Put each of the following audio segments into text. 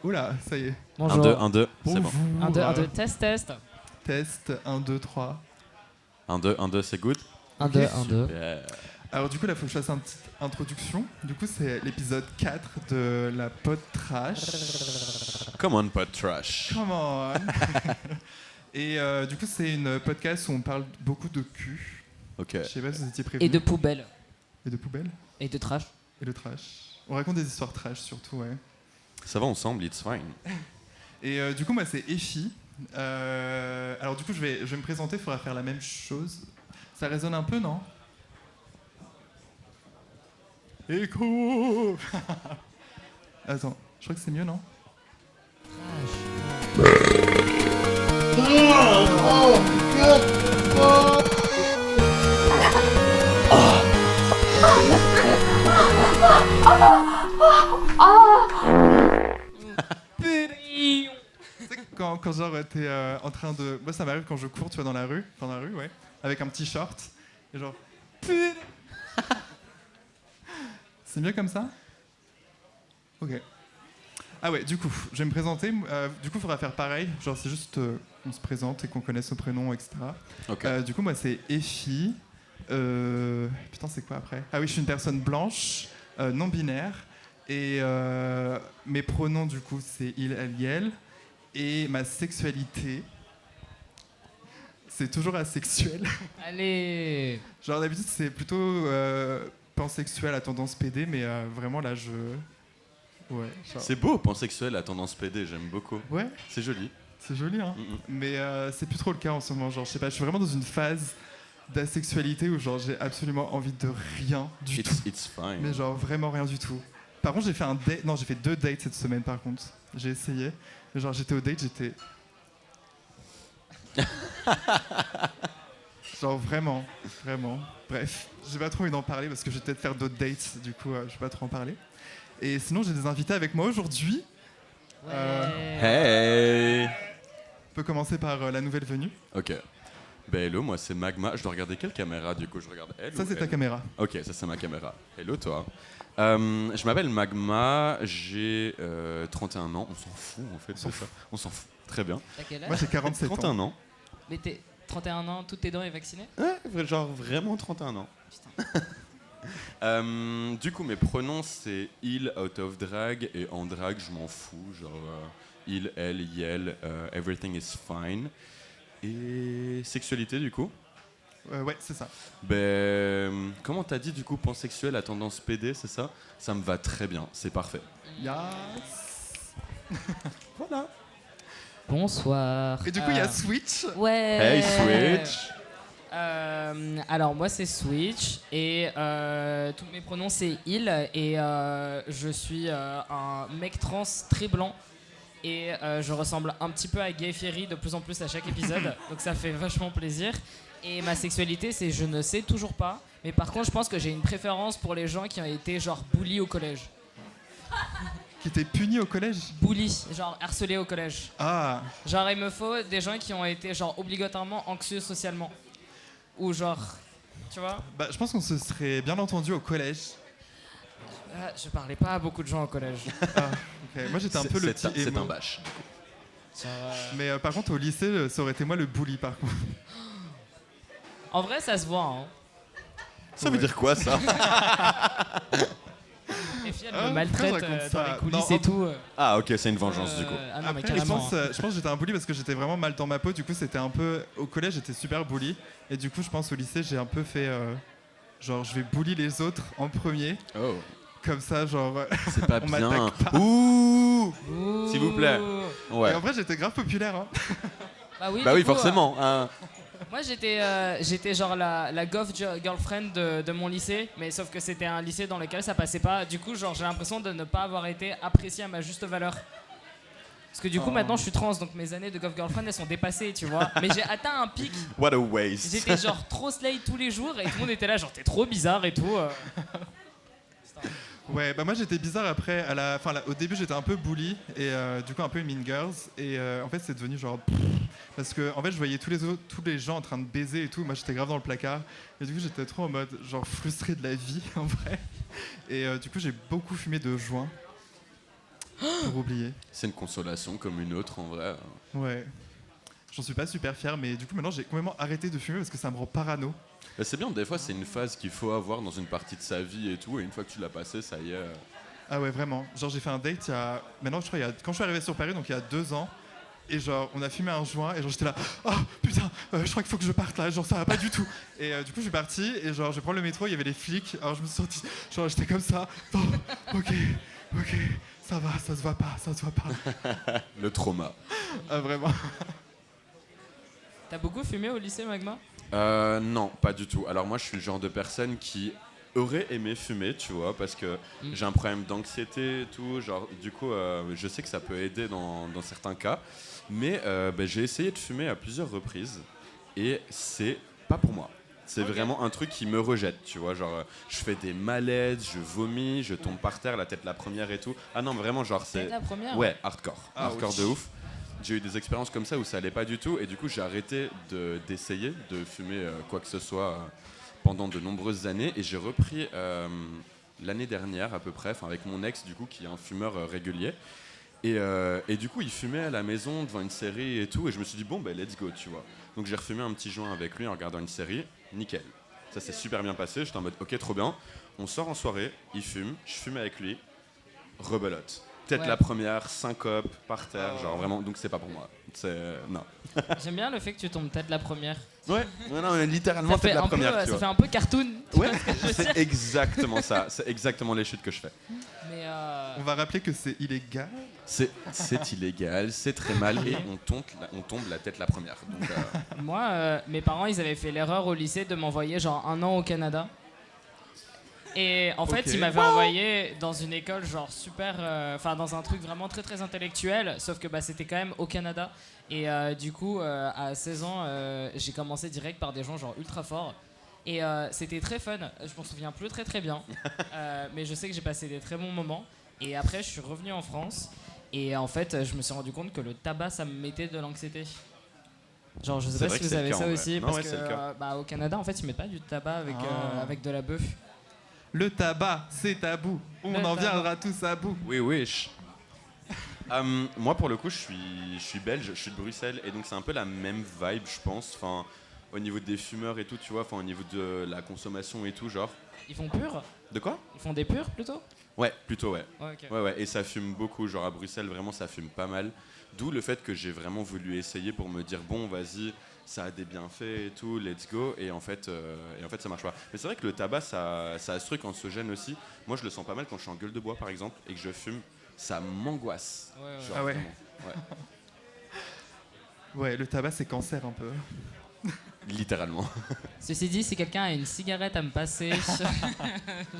Oula, ça y est. Bonjour. 1, 2, c'est bon. 1, 2, 1, 2, test. Test, 1, 2, 3. 1, 2, c'est good. 1, 2, 1, 2. Yeah. Alors du coup, là, il faut que je fasse une petite introduction. Du coup, c'est l'épisode 4 de la pod trash. Come on, pas de trash. Come on. Et du coup, c'est une podcast où on parle beaucoup de cul. Ok. Je sais pas si vous étiez prévenus. Et de poubelle. Et de poubelle. Et de trash. Et de trash. On raconte des histoires trash surtout, ouais. Ça va ensemble, it's fine. Et du coup, moi, c'est Effie. Alors du coup, je vais me présenter, il faudra faire la même chose. Ça résonne un peu, non? Écho. Attends, je crois que c'est mieux, non? Tu sais, quand genre t'es en train de... Moi ça m'arrive quand je cours, tu vois, dans la rue, ouais, avec un petit short, et genre... C'est mieux comme ça? Ok. Ah ouais, du coup, je vais me présenter, du coup il faudra faire pareil, genre c'est juste on se présente et qu'on connaisse nos prénoms, etc. Ok. Du coup moi c'est Effie, putain c'est quoi après? Ah oui, je suis une personne blanche, non-binaire, et mes pronoms du coup c'est il, elle, yel. Et ma sexualité, c'est toujours asexuel. Allez. Genre d'habitude c'est plutôt pansexuel à tendance PD, mais vraiment là je... Ouais. Genre... C'est beau, pansexuel à tendance PD, j'aime beaucoup. Ouais, C'est joli. c'est joli hein. Mm-mm. Mais c'est plus trop le cas en ce moment. Genre je sais pas, je suis vraiment dans une phase d'asexualité où genre j'ai absolument envie de rien du tout. It's fine. Mais genre vraiment rien du tout. Par contre j'ai fait un date, non j'ai fait 2 dates cette semaine par contre. J'ai essayé. Genre j'étais au date, j'étais... Genre vraiment. Bref, j'ai pas trop envie d'en parler parce que je vais peut-être faire d'autres dates, du coup je vais pas trop en parler. Et sinon j'ai des invités avec moi aujourd'hui. Ouais. Hey. On peut commencer par la nouvelle venue. Ok. Ben hello, moi c'est Magma. Je dois regarder quelle caméra du coup? Je regarde elle Ça ou c'est ta elle? caméra. Ok, ça c'est ma caméra. Hello toi. Je m'appelle Magma, j'ai 31 ans. On s'en fout en fait de ça. On s'en fout. Très bien. T'as quel Moi âge? j'ai 47 ans. 31 ans. Mais t'es 31 ans, toutes tes dents est vaccinées? Ouais, genre vraiment 31 ans. Putain. Du coup, mes pronoms c'est il out of drag et en drag, je m'en fous. Genre il, elle, yel, everything is fine. Et sexualité du coup? Ouais, c'est ça. Ben, comment t'as dit du coup, pansexuel à tendance PD, c'est ça? Ça me va très bien, c'est parfait. Yes. Voilà. Bonsoir. Et du coup il y a Switch. Ouais. Hey Switch. Alors moi c'est Switch et tous mes pronoms c'est il et je suis un mec trans très blanc et je ressemble un petit peu à Guy Fieri de plus en plus à chaque épisode donc ça fait vachement plaisir et ma sexualité c'est je ne sais toujours pas mais par contre je pense que j'ai une préférence pour les gens qui ont été genre bully au collège. Qui était puni au collège. Bully, genre harcelé au collège. Ah. Genre il me faut des gens qui ont été genre obligatoirement anxieux socialement. Ou genre, tu vois? Bah je pense qu'on se serait bien entendu au collège. Je parlais pas à beaucoup de gens au collège. Ah, ok. Moi j'étais un peu le petit C'est émo. un bâche. Mais par contre au lycée ça aurait été moi le bully par contre. En vrai, ça se voit. Hein. Ça veut dire quoi ça? Les filles, elles Ah, me maltraitent pourquoi je raconte dans ça? les coulisses Non, et tout. Ah ok, c'est une vengeance du coup. Ah non, mais Après, carrément. je pense que j'étais un bully parce que j'étais vraiment mal dans ma peau. Du coup, c'était un peu. Au collège, j'étais super bully. Et du coup, je pense au lycée, j'ai un peu fait. Genre, je vais bully les autres en premier. Oh, Comme ça, genre. c'est pas On bien. m'attaque Ouh. Ouh. S'il vous plaît. Ouais. Et en vrai, j'étais grave populaire. Hein. Bah oui, Bah du oui, coup, forcément. Hein. Moi, j'étais genre la goth girlfriend de mon lycée, mais sauf que c'était un lycée dans lequel ça passait pas. Du coup, genre, j'ai l'impression de ne pas avoir été apprécié à ma juste valeur. Parce que du coup, maintenant, je suis trans, donc mes années de goth girlfriend, elles sont dépassées, tu vois. Mais j'ai atteint un pic. What a waste. J'étais genre trop slay tous les jours et tout le monde était là, genre, t'es trop bizarre et tout. Ouais, bah moi j'étais bizarre après. Au début, j'étais un peu bully et du coup un peu une mean girls. Et en fait, c'est devenu genre. Parce que en fait, je voyais tous les gens en train de baiser et tout. Moi, j'étais grave dans le placard. Et du coup, j'étais trop en mode genre frustré de la vie en vrai. Et du coup, j'ai beaucoup fumé de joint. pour oublier. C'est une consolation comme une autre en vrai. Ouais. J'en suis pas super fier, mais du coup maintenant j'ai complètement arrêté de fumer parce que ça me rend parano. Bah, c'est bien, des fois c'est une phase qu'il faut avoir dans une partie de sa vie et tout, et une fois que tu l'as passée, ça y est. Ah ouais, vraiment. Genre j'ai fait un date il y a... Maintenant je crois quand je suis arrivé sur Paris, donc il y a 2 ans, et genre on a fumé un joint, et genre j'étais là, oh putain, je crois qu'il faut que je parte là, genre ça va pas du tout. Et du coup je suis parti, et genre je prends le métro, il y avait les flics, alors je me suis senti, genre j'étais comme ça, oh, ok, ça va, ça se voit pas. Le trauma. Ah vraiment. T'as beaucoup fumé au lycée, Magma? Non, pas du tout. Alors moi, je suis le genre de personne qui aurait aimé fumer, tu vois, parce que j'ai un problème d'anxiété et tout. Genre, du coup, je sais que ça peut aider dans certains cas, mais j'ai essayé de fumer à plusieurs reprises et c'est pas pour moi. C'est vraiment un truc qui me rejette, tu vois, genre je fais des malaises, je vomis, je tombe par terre, la tête la première et tout. Ah non, vraiment, genre c'est... La première? Ouais, hardcore. Hardcore oui. de ouf. J'ai eu des expériences comme ça où ça allait pas du tout et du coup j'ai arrêté d'essayer de fumer quoi que ce soit pendant de nombreuses années et j'ai repris l'année dernière à peu près, avec mon ex du coup qui est un fumeur régulier et du coup il fumait à la maison devant une série et tout et je me suis dit bon let's go, tu vois. Donc j'ai refumé un petit joint avec lui en regardant une série, nickel. Ça s'est super bien passé, j'étais en mode ok trop bien. On sort en soirée, il fume, je fume avec lui, rebelote. Peut-être la première, syncope, par terre, genre vraiment, donc c'est pas pour moi. Non. J'aime bien le fait que tu tombes tête la première. Ouais, non, littéralement tête la première, tu ça vois. fait un peu cartoon. Ouais, c'est exactement ça, c'est exactement les chutes que je fais. Mais On va rappeler que c'est illégal. C'est illégal, c'est très mal et on tombe la tête la première. Donc, moi, mes parents, ils avaient fait l'erreur au lycée de m'envoyer genre 1 an au Canada. Et en fait, ils m'avaient envoyé dans une école genre super, dans un truc vraiment très très intellectuel, sauf que c'était quand même au Canada. Et du coup, à 16 ans, j'ai commencé direct par des gens genre ultra forts. Et c'était très fun. Je m'en souviens plus très très bien, mais je sais que j'ai passé des très bons moments. Et après, je suis revenu en France. Et en fait, je me suis rendu compte que le tabac, ça me mettait de l'anxiété. Genre, je sais pas si vous avez ça aussi, parce que au Canada, en fait, ils mettent pas du tabac avec de la bœuf. Le tabac, c'est tabou. On en viendra tous à bout. oui, wesh. Moi, pour le coup, je suis belge, je suis de Bruxelles, et donc c'est un peu la même vibe, je pense. Enfin, au niveau des fumeurs et tout, tu vois, au niveau de la consommation et tout, genre. Ils font pur? De quoi? Ils font des purs plutôt? Ouais, plutôt, ouais. Okay. Ouais, et ça fume beaucoup, genre à Bruxelles, vraiment, ça fume pas mal. D'où le fait que j'ai vraiment voulu essayer pour me dire, bon, vas-y, ça a des bienfaits et tout, let's go. Et en fait, ça marche pas. Mais c'est vrai que le tabac, ça a ce truc anxiogène aussi. Moi, je le sens pas mal quand je suis en gueule de bois, par exemple, et que je fume. Ça m'angoisse. Ouais. Genre, Ah ouais. vraiment. Ouais, le tabac, c'est cancer un peu. Littéralement. Ceci dit, si quelqu'un a une cigarette à me passer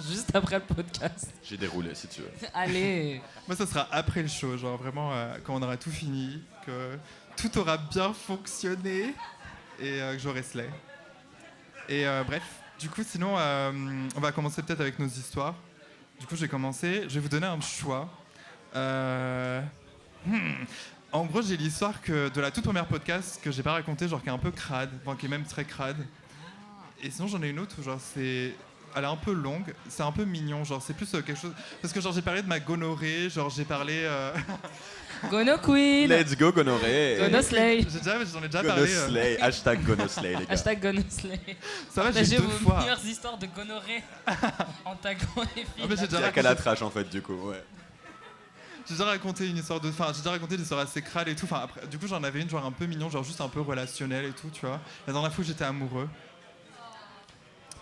juste après le podcast, J'ai déroulé, si tu veux. allez. Moi, ça sera après le show, genre vraiment quand on aura tout fini, que tout aura bien fonctionné et que j'aurai slay. Et bref, du coup, sinon, on va commencer peut-être avec nos histoires. Du coup, je vais vous donner un choix. En gros, j'ai l'histoire de la toute première podcast que j'ai pas racontée, genre qui est un peu crade, enfin qui est même très crade. Et sinon, j'en ai une autre où genre elle est un peu longue, c'est un peu mignon, genre c'est plus quelque chose parce que genre j'ai parlé de ma gonorrhée, genre j'ai parlé Gono Queen. Let's go, gonorrhée. Gono Slay. j'en ai déjà parlé. Gonoslay. Hashtag Gonoslay, les gars. Hashtag Gono Slay. Ça va, j'ai Partagez 2 vos fois. meilleures histoires de gonorrhée en taguant les filles. Ah, mais j'ai Il déjà y a qu'à raconté, la trash, en fait, du coup, ouais. j'ai déjà raconté une histoire assez crade et tout. Enfin après, du coup j'en avais une genre un peu mignon, genre juste un peu relationnel et tout, tu vois. La dernière fois j'étais amoureux.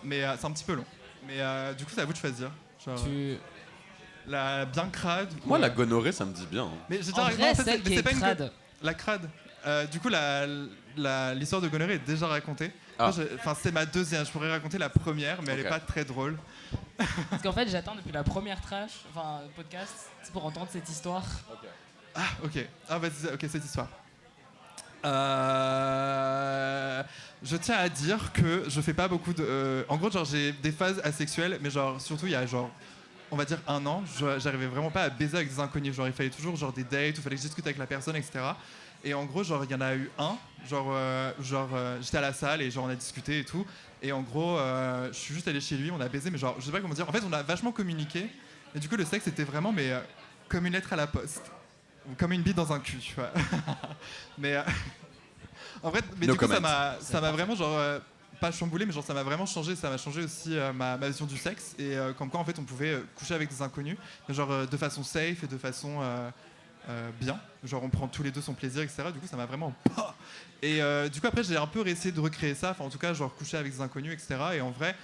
Mais c'est un petit peu long. Mais du coup c'est à vous de choisir. Genre, la bien crade. Moi, la gonorrhée, ça me dit bien. Mais j'ai En déjà vrai, en fait, celle qui c'est est pas une crade. La crade. Du coup, l'histoire de gonorrhée est déjà racontée. Ah. Enfin, c'est ma deuxième. Je pourrais raconter la première, mais elle Ok. est pas très drôle. Parce qu'en fait, j'attends depuis la première podcast, c'est pour entendre cette histoire. Ah, ok. Ah, vas-y, ok, cette histoire. Je tiens à dire que je fais pas beaucoup de. En gros, genre, j'ai des phases asexuelles, mais genre, surtout, il y a genre, on va dire 1 an, j'arrivais vraiment pas à baiser avec des inconnus. Genre, il fallait toujours genre des dates, il fallait que je discute avec la personne, etc. Et en gros, genre, il y en a eu un, j'étais à la salle et genre, on a discuté et tout. Et en gros, je suis juste allé chez lui, on a baisé, mais genre, je sais pas comment dire. En fait, on a vachement communiqué. Et du coup, le sexe était vraiment, mais comme une lettre à la poste. Ou comme une bite dans un cul, tu vois. Mais en fait, mais No du coup, comment. ça m'a vraiment genre pas chamboulé, mais genre ça m'a vraiment changé. Ça m'a changé aussi ma vision du sexe et comme quoi en fait on pouvait coucher avec des inconnus, mais genre de façon safe et de façon bien. Genre on prend tous les deux son plaisir, etc. Du coup, ça m'a vraiment pas. Et du coup après j'ai un peu essayé de recréer ça. Enfin en tout cas genre coucher avec des inconnus, etc. Et en vrai,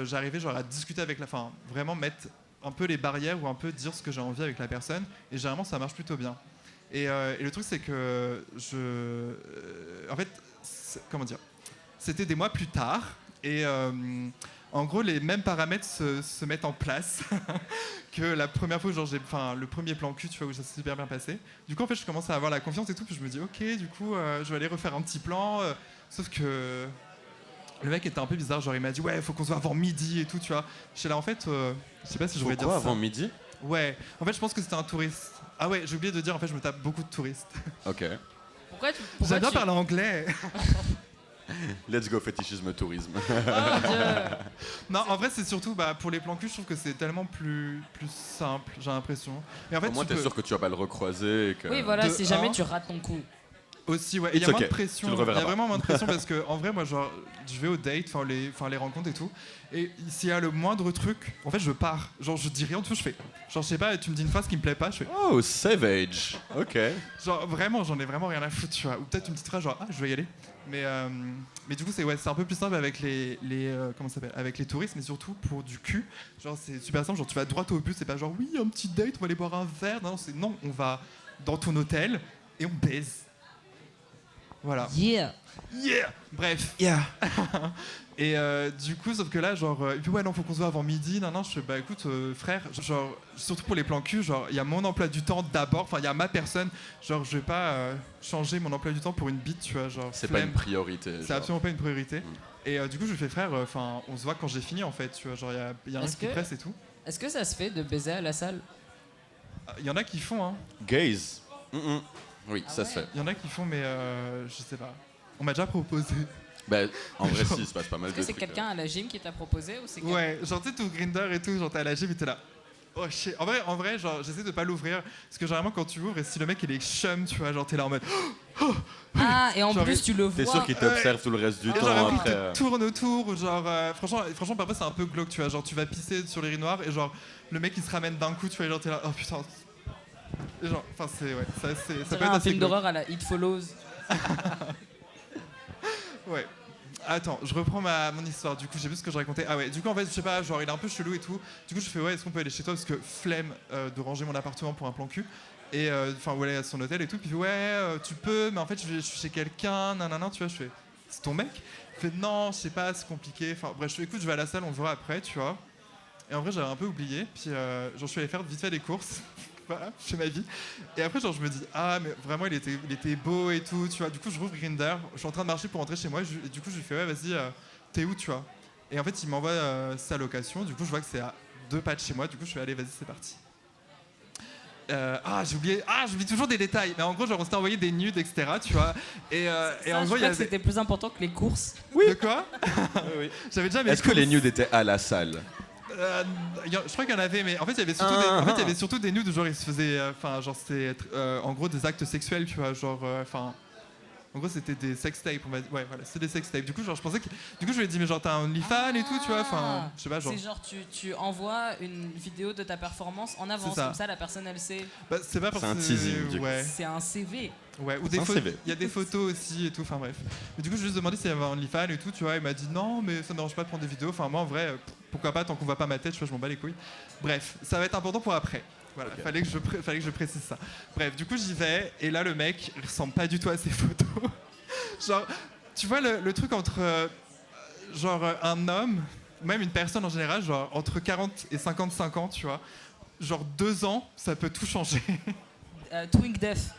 j'arrivais genre à discuter avec la, enfin vraiment mettre un peu les barrières ou un peu dire ce que j'ai envie avec la personne. Et généralement ça marche plutôt bien. Et le truc c'est que en fait, comment dire, c'était des mois plus tard et en gros les mêmes paramètres se mettent en place que la première fois où genre enfin le premier plan cul, tu vois, où ça s'est super bien passé. Du coup en fait je commence à avoir la confiance et tout, puis je me dis ok, du coup je vais aller refaire un petit plan, sauf que le mec était un peu bizarre, genre il m'a dit ouais faut qu'on se voit avant midi et tout, tu vois. J'étais là en fait, je sais pas si je voulais dire Pourquoi ça. avant midi? Ouais, en fait je pense que c'était un touriste. Ah ouais, j'ai oublié de dire en fait je me tape beaucoup de touristes. Ok. Pourquoi J'aime bien tu... parler anglais. Let's go fétichisme tourisme. Oh mon Dieu. Non, en vrai, c'est surtout pour les plans cul, je trouve que c'est tellement plus simple, j'ai l'impression. Et en fait, Au moins, tu t'es peux sûr que tu vas pas le recroiser et que... Oui, voilà, De si jamais un. tu rates ton coup. aussi, ouais. Il y a It's moins de okay. pression. Tu le Il y reverras a pas. vraiment moins de pression parce que, en vrai, moi, genre, je vais aux dates, enfin les rencontres et tout. Et s'il y a le moindre truc, en fait, je pars. Genre, je dis rien, tout, je fais. Genre, je sais pas, tu me dis une phrase qui me plaît pas, je fais. Oh, savage. Ok. Genre, vraiment, j'en ai vraiment rien à foutre, tu vois. Ou peut-être une petite phrase, genre, ah, je vais y aller. Mais du coup, c'est un peu plus simple avec les comment ça s'appelle, avec les touristes, mais surtout pour du cul. Genre, c'est super simple. Genre, tu vas droit au but. C'est pas genre, oui, un petit date, on va aller boire un verre. Non, c'est non, on va dans ton hôtel et on baise. Voilà. Yeah. Yeah. Bref. Yeah. Et du coup, sauf que là, genre, et puis ouais, non, faut qu'on se voit avant midi. Non, je fais, bah écoute, frère, genre, surtout pour les plans cul, genre, il y a mon emploi du temps d'abord, enfin, il y a ma personne. Genre, je vais pas changer mon emploi du temps pour une bite, tu vois, genre. C'est pas flemme. une priorité. C'est genre. absolument pas une priorité. Et du coup, je lui fais, frère, enfin, on se voit quand j'ai fini, en fait, tu vois, genre, il y a rien Est-ce qui que- presse et tout. Est-ce que ça se fait de baiser à la salle? Il y en a qui font, hein. Gaze. Oui, Ah ça ouais. se fait. Il y en a qui font, mais je sais pas. On m'a déjà proposé. Bah, en vrai, si, il se passe pas mal Est-ce de que c'est trucs. quelqu'un à la gym qui t'a proposé ou c'est quelqu'un- Ouais, genre, tu sais, tout Grindr et tout, genre, t'es à la gym et t'es là. Oh shit. En vrai, genre, j'essaie de pas l'ouvrir. Parce que généralement, quand tu ouvres, et si le mec il est chum, tu vois, genre, t'es là en mode. Ah, et en Genre, plus tu le T'es vois. sûr qu'il t'observe tout le reste du Et temps genre, après, après. il te tourne autour, genre, franchement, parfois c'est un peu glauque, tu vois, genre, tu vas pisser sur les urinoirs et genre, le mec il se ramène d'un coup, tu vois, et genre, t'es là, oh putain. Et genre, enfin, c'est, ouais, ça On peut dirait être un assez film glauque. d'horreur à la It Follows. Ouais. Attends, je reprends mon histoire, du coup, je sais plus ce que je racontais. Ah ouais, du coup, en fait, je sais pas, genre, il est un peu chelou et tout. Du coup, je fais, ouais, est-ce qu'on peut aller chez toi? Parce que flemme de ranger mon appartement pour un plan cul. Et enfin, ou aller à son hôtel et tout. Puis, il fait, ouais, tu peux, mais en fait, je suis chez quelqu'un, nanana, tu vois. Je fais, c'est ton mec? Il fait, non, je sais pas, c'est compliqué. Enfin, bref, je fais, écoute, je vais à la salle, on verra après, tu vois. Et en vrai, j'avais un peu oublié. Puis, genre, je suis allé faire vite fait des courses. Voilà, je fais ma vie. Et après, genre, je me dis, ah, mais vraiment, il était beau et tout, tu vois. Du coup, je rouvre Grindr. Je suis en train de marcher pour rentrer chez moi. Et du coup, je lui fais, ouais, vas-y, t'es où, tu vois. Et en fait, il m'envoie sa location. Du coup, je vois que c'est à 2 pas de chez moi. Du coup, je fais, allez, vas-y, c'est parti. J'oublie toujours des détails. Mais en gros, genre, on s'était envoyé des nudes, etc., tu vois. Et Ça, en je gros, il y crois que avait. c'était plus important que les courses. De quoi? Oui. J'avais déjà mes Est-ce que les courses. nudes étaient à la salle? Je crois qu'il y en avait, mais en fait, il y avait surtout, il y avait surtout des nudes où genre ils se faisaient, enfin, genre c'était en gros des actes sexuels, tu vois, genre, enfin, en gros c'était des sex tapes, on va dire. Ouais, voilà, c'est des sex tapes. Du coup, genre, je pensais que, du coup, je lui ai dit, mais genre, t'as un OnlyFans et tout, tu vois, enfin, je sais pas, genre. C'est genre tu envoies une vidéo de ta performance en avance, C'est ça. comme ça la personne elle sait. Bah, c'est pas parce C'est un que- teasing, du coup. Ouais, C'est un CV. ouais, ou C'est des un photos. CV. Il y a des photos aussi et tout, enfin bref. Mais du coup, je lui ai juste demandé s'il y avait un OnlyFans et tout, tu vois, il m'a dit non, mais ça me dérange pas de prendre des vidéos. Enfin, moi, en vrai, pourquoi pas, tant qu'on voit pas ma tête, tu vois, je m'en bats les couilles. Bref, ça va être important pour après. Voilà, Ok. fallait que je précise ça. Bref, du coup, j'y vais, et là, le mec, il ressemble pas du tout à ses photos. Genre, tu vois le truc entre, un homme, ou même une personne en général, genre, entre 40 et 55 ans, tu vois. Genre, 2 ans, ça peut tout changer. Twink Death.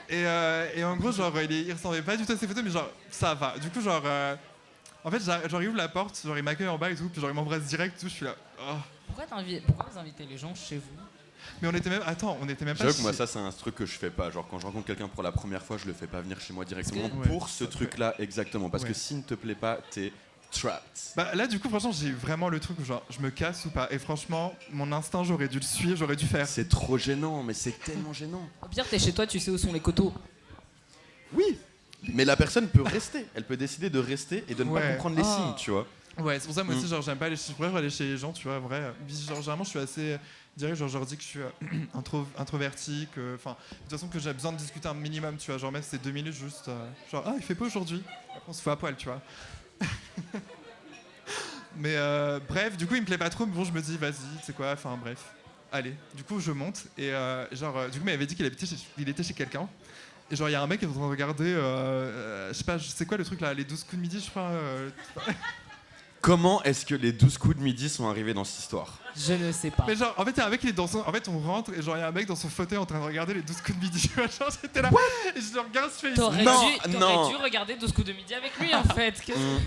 Et en gros, genre, il ressemblait pas du tout à ses photos, mais genre, ça va. Du coup, genre, en fait, genre, il ouvre la porte, genre, il m'accueille en bas et tout, puis genre, il m'embrasse direct, tout, je suis là. Oh. Pourquoi vous invitez les gens chez vous? Mais on était même pas. J'avoue que moi, chez- ça, c'est un truc que je fais pas. Genre, quand je rencontre quelqu'un pour la première fois, je le fais pas venir chez moi directement Parce que- pour ce truc-là, exactement. Parce Ouais. que s'il ne te plaît pas, t'es Trapped. Bah là, du coup, franchement, j'ai eu vraiment le truc où genre, je me casse ou pas. Et franchement, mon instinct, j'aurais dû le suivre, j'aurais dû faire. C'est trop gênant, mais c'est tellement gênant. Au pire, t'es chez toi, tu sais où sont les coteaux. Oui, mais la personne peut rester. Elle peut décider de rester et de ne pas Ouais. comprendre les Ah. signes, tu vois. Ouais, c'est pour ça, moi aussi, genre, j'aime pas aller chez, je préfère aller chez les gens, tu vois, vrai. Genre, généralement, je suis assez direct, genre, je leur dis que je suis introverti, que, enfin, de toute façon, que j'ai besoin de discuter un minimum, tu vois, genre, même si c'est 2 minutes, juste, genre, ah, il fait pas aujourd'hui. Après, on se fout à poil, tu vois. Mais bref, du coup, il me plaît pas trop, mais bon, je me dis, vas-y, tu sais quoi, enfin, bref. Allez, du coup, je monte, et du coup, il m'avait dit qu'il était chez quelqu'un. Et genre, il y a un mec qui est en train de regarder, je sais pas, c'est quoi le truc là, les 12 coups de midi, je crois. Comment est-ce que les 12 coups de midi sont arrivés dans cette histoire? Je ne sais pas. Mais genre, en fait, il y a un mec qui est dans son. En fait, on rentre et genre, il y a un mec dans son fauteuil en train de regarder les 12 coups de midi. Genre, j'étais là. Et je le regarde, je fais. T'aurais Non, non. dû regarder 12 coups de midi avec lui en fait.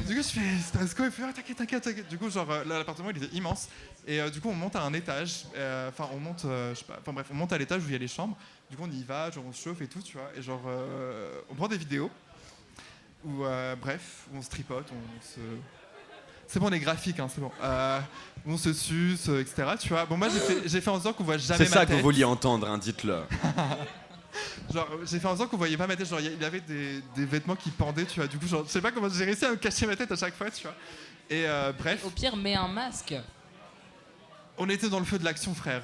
Du coup, je fais. C'est parce quoi? Il fait, ah, t'inquiète. Du coup, genre, là, l'appartement, il était immense. Et du coup, on monte à un étage. Enfin, on monte. Je sais pas. Enfin, bref, on monte à l'étage où il y a les chambres. Du coup, on y va, genre, on se chauffe et tout, tu vois. Et genre, on prend des vidéos. Ou bref, on se tripote, on se. C'est bon, on est graphique, hein, c'est bon. On se suce, etc. Tu vois. Bon, moi, j'ai fait en sorte qu'on voit jamais C'est ma ça tête. que vous vouliez entendre, hein, dites-le. Genre, j'ai fait en sorte qu'on voyait pas ma tête. Genre, il avait des vêtements qui pendaient, tu vois. Du coup, genre, je sais pas comment j'ai réussi à me cacher ma tête à chaque fois, tu vois. Et bref, Au pire, mets un masque. on était dans le feu de l'action, frère.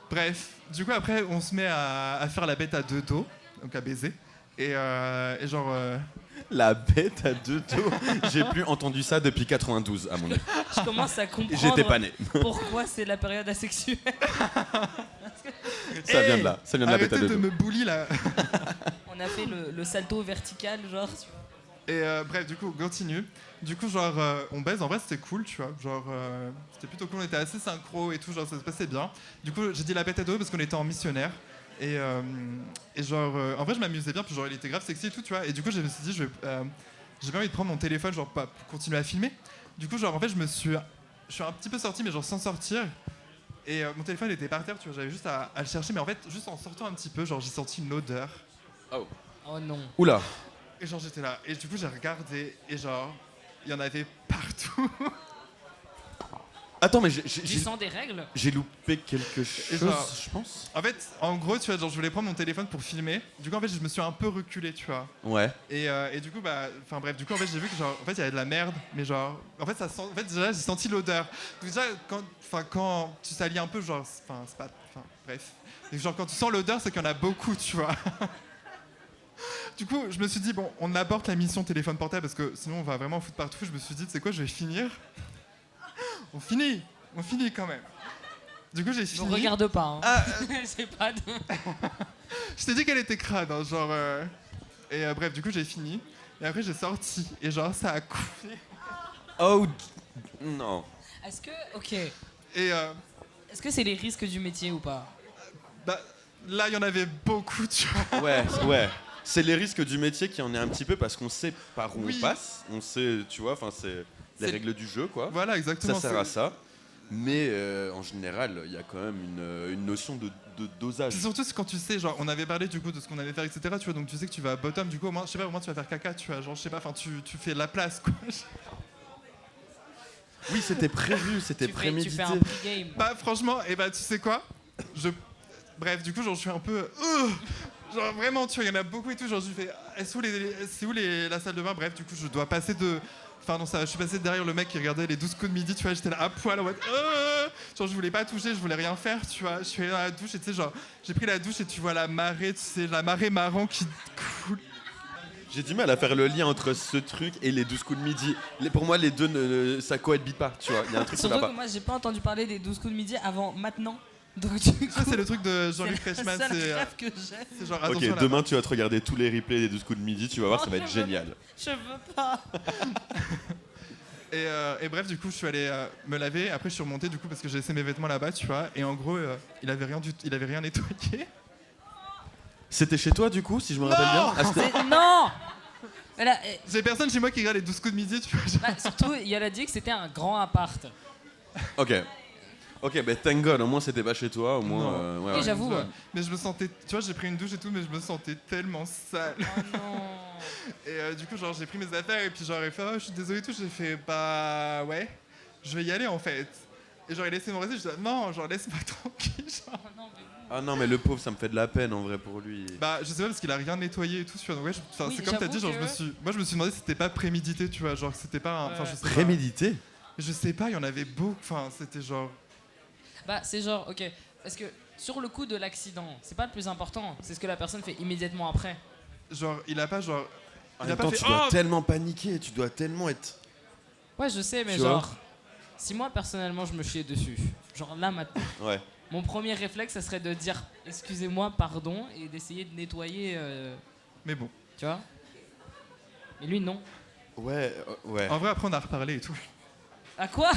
Bref, du coup, après, on se met à faire la bête à deux dos, donc à baiser. Et genre. La bête à deux dos. J'ai plus entendu ça depuis 92, à mon avis. Je commence à Et comprendre j'étais pas né. pourquoi c'est la période asexuelle. Ça vient de là. Ça vient de la bête à Arrêtez deux de dos. me bully là. On a fait le salto vertical, genre. Et bref, du coup, on continue. Du coup, genre, on baise. En vrai, c'était cool, tu vois. Genre, c'était plutôt cool. On était assez synchro et tout. Genre, ça se passait bien. Du coup, j'ai dit la bête à deux parce qu'on était en missionnaire. Et genre, en vrai, je m'amusais bien. Puis genre, il était grave sexy et tout, tu vois. Et du coup, je me suis dit, j'ai pas envie de prendre mon téléphone, genre, pour continuer à filmer. Du coup, genre, en fait, je suis un petit peu sorti, mais genre sans sortir. Et mon téléphone était par terre, tu vois. J'avais juste à le chercher. Mais en fait, juste en sortant un petit peu, genre, j'ai senti une odeur. Oh non. Oula. Et genre, j'étais là. Et du coup, j'ai regardé. Et genre, il y en avait partout. Attends, mais Du sang des règles. j'ai loupé quelque chose, genre- je pense. En fait, en gros, tu vois, genre, je voulais prendre mon téléphone pour filmer. Du coup, en fait, je me suis un peu reculé, tu vois. Ouais. Et du coup, bah, enfin bref, du coup, en fait, j'ai vu que genre, en fait, il y avait de la merde, mais genre, en fait, en fait, déjà, j'ai senti l'odeur. Donc déjà, quand tu salis un peu, genre, c'est pas, enfin, bref. Et genre, quand tu sens l'odeur, c'est qu'il y en a beaucoup, tu vois. Du coup, je me suis dit, bon, on aborde la mission téléphone portable parce que sinon, on va vraiment foutre partout. Je me suis dit, tu sais quoi, je vais finir. On finit quand même. Du coup, j'ai Je fini. regarde pas. Hein. Ah, C'est pas de... je t'ai dit qu'elle était crade, hein, genre. Et bref, du coup, j'ai fini. Et après, j'ai sorti. Et genre, ça a coupé. Oh non. Est-ce que... Ok. Et Est-ce que c'est les risques du métier ou pas? bah, là, il y en avait beaucoup, tu vois. Ouais. C'est les risques du métier qui en est un petit peu parce qu'on sait par où Oui. on passe. On sait, tu vois, enfin c'est les C'est- règles du jeu, quoi. Voilà, exactement. Ça sert à ça. Mais en général, il y a quand même une notion de dosage. C'est surtout c'est quand tu sais, genre, on avait parlé du coup de ce qu'on allait faire, etc. Tu vois, donc tu sais que tu vas à bottom, du coup, au moins, je sais pas, au moins tu vas faire caca, tu vois, genre, je sais pas, enfin, tu fais de la place, quoi. Oui, c'était prévu, c'était Tu prémédité. fais un pre-game. Bah, franchement, et bah, tu sais quoi, bref, du coup, genre, je suis un peu, genre, vraiment, tu vois, il y en a beaucoup et tout, genre, je fais, c'est où la salle de bain, bref, du coup, je dois passer Enfin non, je suis passé derrière le mec qui regardait les 12 coups de midi, tu vois, j'étais là à poil en mode genre je voulais pas toucher, je voulais rien faire, tu vois. Je suis allé dans la douche et tu sais genre j'ai pris la douche et tu vois la marée, tu sais, la marée marron qui coule. J'ai du mal à faire le lien entre ce truc et les 12 coups de midi. Pour moi, les deux, ça cohabite pas, tu vois. Il y a un truc qui Surtout va que pas. moi, j'ai pas entendu parler des 12 coups de midi avant maintenant. Donc du coup, Ça c'est le truc de Jean-Luc c'est Reichmann, la seule c'est rêve que j'ai. c'est genre Ok, attention là. demain tu vas te regarder tous les replays des 12 coups de midi, tu vas voir, Oh, ça va être je veux génial. Je veux pas. Et bref, du coup, je suis allé me laver. Après, je suis remonté du coup parce que j'ai laissé mes vêtements là-bas, tu vois. Et en gros, il avait rien nettoyé. C'était chez toi du coup, si je me rappelle bien. Ah, c'était- Non. Voilà, J'ai personne chez moi qui regarde les 12 coups de midi, tu vois. bah, surtout, il a dit que c'était un grand appart. Ok. Ok, bah thank God, au moins c'était pas chez toi, au moins. Non. Ouais, Et ouais. j'avoue. Ouais. Mais je me sentais, tu vois, j'ai pris une douche et tout, mais je me sentais tellement sale. Oh non. Et du coup, genre, j'ai pris mes affaires et puis genre, il fait, oh, je suis désolé et tout. J'ai fait, bah ouais, je vais y aller en fait. Et genre, il laissait mon rester, je dis, non, genre, laisse-moi tranquille. Genre. Oh non, mais vous. Ah non, mais le pauvre, ça me fait de la peine en vrai pour lui. Bah, je sais pas parce qu'il a rien nettoyé et tout. Donc, ouais, Oui, c'est comme t'as dit, genre, j'avoue moi, je me suis demandé si c'était pas prémédité, tu vois, genre, que c'était pas, enfin, je sais pas. Prémédité? Je sais pas, il y en avait beaucoup. Enfin, c'était genre. Bah, c'est genre, ok. Parce que sur le coup de l'accident, c'est pas le plus important. C'est ce que la personne fait immédiatement après. Genre, il a pas, genre. En Il a même pas temps, fait. tu dois Oh tellement paniquer, tu dois tellement être. Ouais, je sais, mais Tu vois genre, si moi personnellement je me chiais dessus, genre là maintenant, Ouais. mon premier réflexe, ça serait de dire excusez-moi, pardon, et d'essayer de nettoyer, Mais bon. tu vois. Mais lui, non. Ouais, ouais. En vrai, après, on a reparlé et tout. À quoi?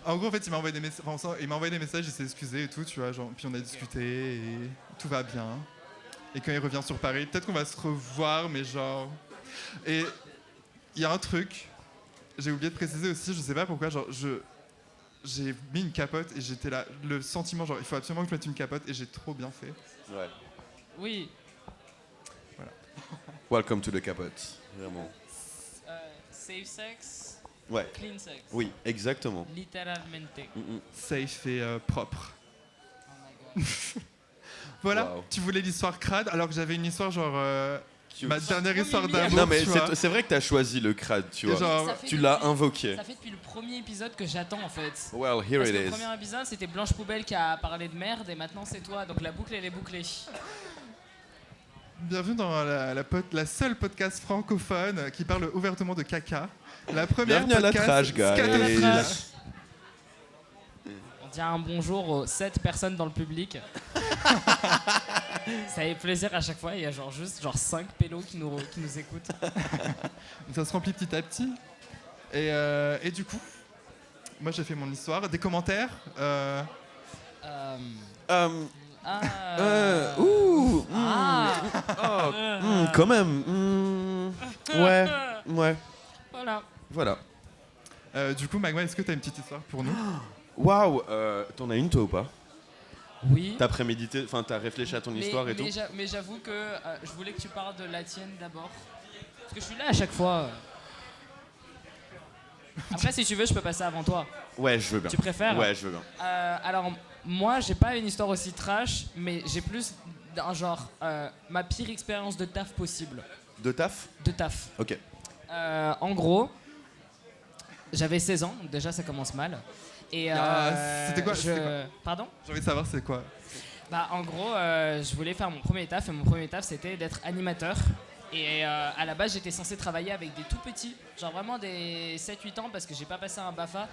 En gros, en fait, il m'a envoyé des messages, il s'est excusé et tout, tu vois, genre, puis on a discuté et tout va bien. Et quand il revient sur Paris, peut-être qu'on va se revoir, mais genre. Et il y a un truc, j'ai oublié de préciser aussi, je sais pas pourquoi, genre, j'ai mis une capote et j'étais là, le sentiment, genre, il faut absolument que je mette une capote et j'ai trop bien fait. Ouais. Oui. Welcome to the capote. Vraiment. Safe sex, Ouais. clean sex. Oui, exactement. Litteralmente. Safe et propre. Oh my god. Voilà, Wow. tu voulais l'histoire crade, alors que j'avais une histoire, genre. Ma dernière Premier histoire milliard. d'amour, Non, mais tu vois. c'est vrai que t'as choisi le crade, tu Et vois. genre, Ça fait Tu depuis- l'as invoqué. Ça fait depuis le premier épisode que j'attends en fait. Well, here Parce it que le is. premier épisode c'était Blanche Poubelle qui a parlé de merde et maintenant c'est toi, donc la boucle elle est bouclée. bienvenue dans la seule podcast francophone qui parle ouvertement de caca. La première Bienvenue à la podcast trash, guys. scatologique. On dit un bonjour aux 7 personnes dans le public. Ça fait plaisir à chaque fois, il y a genre juste 5 pélos qui nous écoutent. Ça se remplit petit à petit. Et du coup, moi j'ai fait mon histoire. Des commentaires Euh, Um, ah, ouh, ah, quand même. Ouais, ouais. voilà. Voilà. Du coup, Magma, est-ce que tu as une petite histoire pour nous? Waouh, t'en as une toi ou pas? Oui. T'as prémédité, enfin t'as réfléchi à ton histoire et tout? Mais j'avoue que je voulais que tu parles de la tienne d'abord. Parce que je suis là à chaque fois. Après, si tu veux, je peux passer avant toi. Ouais, je veux bien. Tu préfères? Ouais, je veux bien. Alors, moi, j'ai pas une histoire aussi trash, mais j'ai plus d'un genre ma pire expérience de taf possible. De taf? De taf. Ok. En gros, j'avais 16 ans, donc déjà ça commence mal. Et c'était quoi, Pardon? J'ai envie de savoir c'est quoi. Bah, en gros, je voulais faire mon premier taf, et mon premier taf c'était d'être animateur. Et à la base, j'étais censé travailler avec des tout petits, genre vraiment des 7-8 ans, parce que j'ai pas passé un BAFA.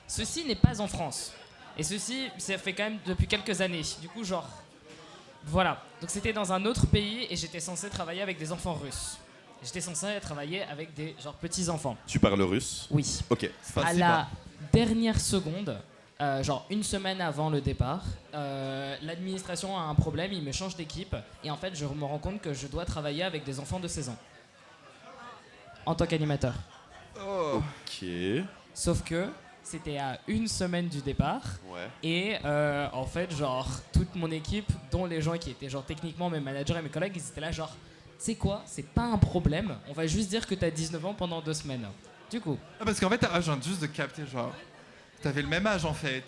Ceci n'est pas en France. Et ceci, ça fait quand même depuis quelques années. Du coup, genre, voilà. Donc c'était dans un autre pays et j'étais censé travailler avec des enfants russes. J'étais censé travailler avec des genre petits enfants. Tu parles russe? Oui. Ok. À la dernière seconde, genre une semaine avant le départ, l'administration a un problème, il me change d'équipe et en fait je me rends compte que je dois travailler avec des enfants de 16 ans en tant qu'animateur. Ok. Sauf que c'était à une semaine du départ Ouais. et en fait genre toute mon équipe, dont les gens qui étaient genre techniquement mes managers et mes collègues, ils étaient là genre tu sais quoi, c'est pas un problème, on va juste dire que t'as 19 ans pendant 2 semaines. Du coup. Ah, parce qu'en fait, je viens juste de capter, genre. T'avais le même âge en fait.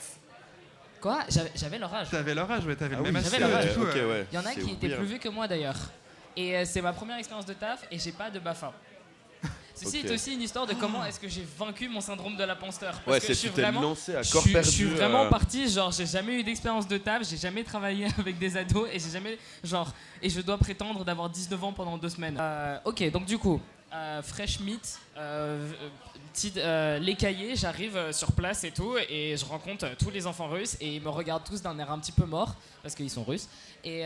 Quoi? J'avais leur âge. T'avais leur âge, ouais, t'avais Ah le oui, même âge. j'avais leur âge. Du coup, ok, ouais. Il y en a C'est qui étaient weird. plus vieux que moi d'ailleurs. Et c'est ma première expérience de taf et j'ai pas de BAFA. Ceci Ok. est aussi une histoire de comment est-ce que j'ai vaincu mon syndrome de l'imposteur. Parce Ouais, que c'est je suis tu t'es vraiment, lancé à je corps suis- perdu. je suis vraiment parti, genre j'ai jamais eu d'expérience de taf, j'ai jamais travaillé avec des ados et j'ai jamais, genre, et je dois prétendre d'avoir 19 ans pendant 2 semaines. Ok, donc du coup, fresh meat, les cahiers, j'arrive sur place et tout, et je rencontre tous les enfants russes et ils me regardent tous d'un air un petit peu mort parce qu'ils sont russes. Et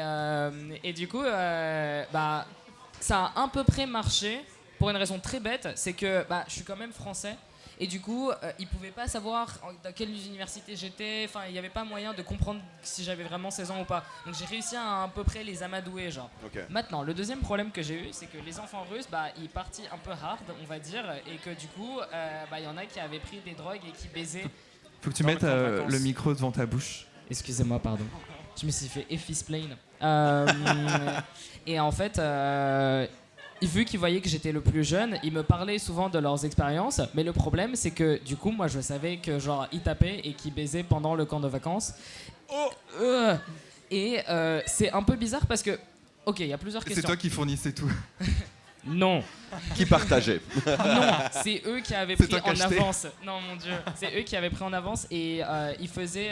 du coup, bah, ça a à peu près marché pour une raison très bête, c'est que bah, je suis quand même français Et du coup, ils pouvaient pas savoir dans quelle université j'étais. Enfin, il n'y avait pas moyen de comprendre si j'avais vraiment 16 ans ou pas. Donc j'ai réussi à peu près les amadouer, genre. Ok. Maintenant, le deuxième problème que j'ai eu, c'est que les enfants russes, ils partaient un peu hard, on va dire, et que du coup, il y en a qui avaient pris des drogues et qui baisaient. Faut que tu Dans mettes le camp de vacances. le micro devant ta bouche. Excusez-moi, pardon. Je me suis fait effice-plane. Et en fait, vu qu'ils voyaient que j'étais le plus jeune, ils me parlaient souvent de leurs expériences. Mais le problème, c'est que du coup, moi, je savais que genre ils tapaient et qu'ils baisaient pendant le camp de vacances. Et c'est un peu bizarre parce que, ok, il y a plusieurs C'est questions. toi qui fournissais tout. Non, Qui partageait. non, c'est eux qui avaient C'est pris toi qui en achetais. avance. Non, mon Dieu, c'est eux qui avaient pris en avance et ils faisaient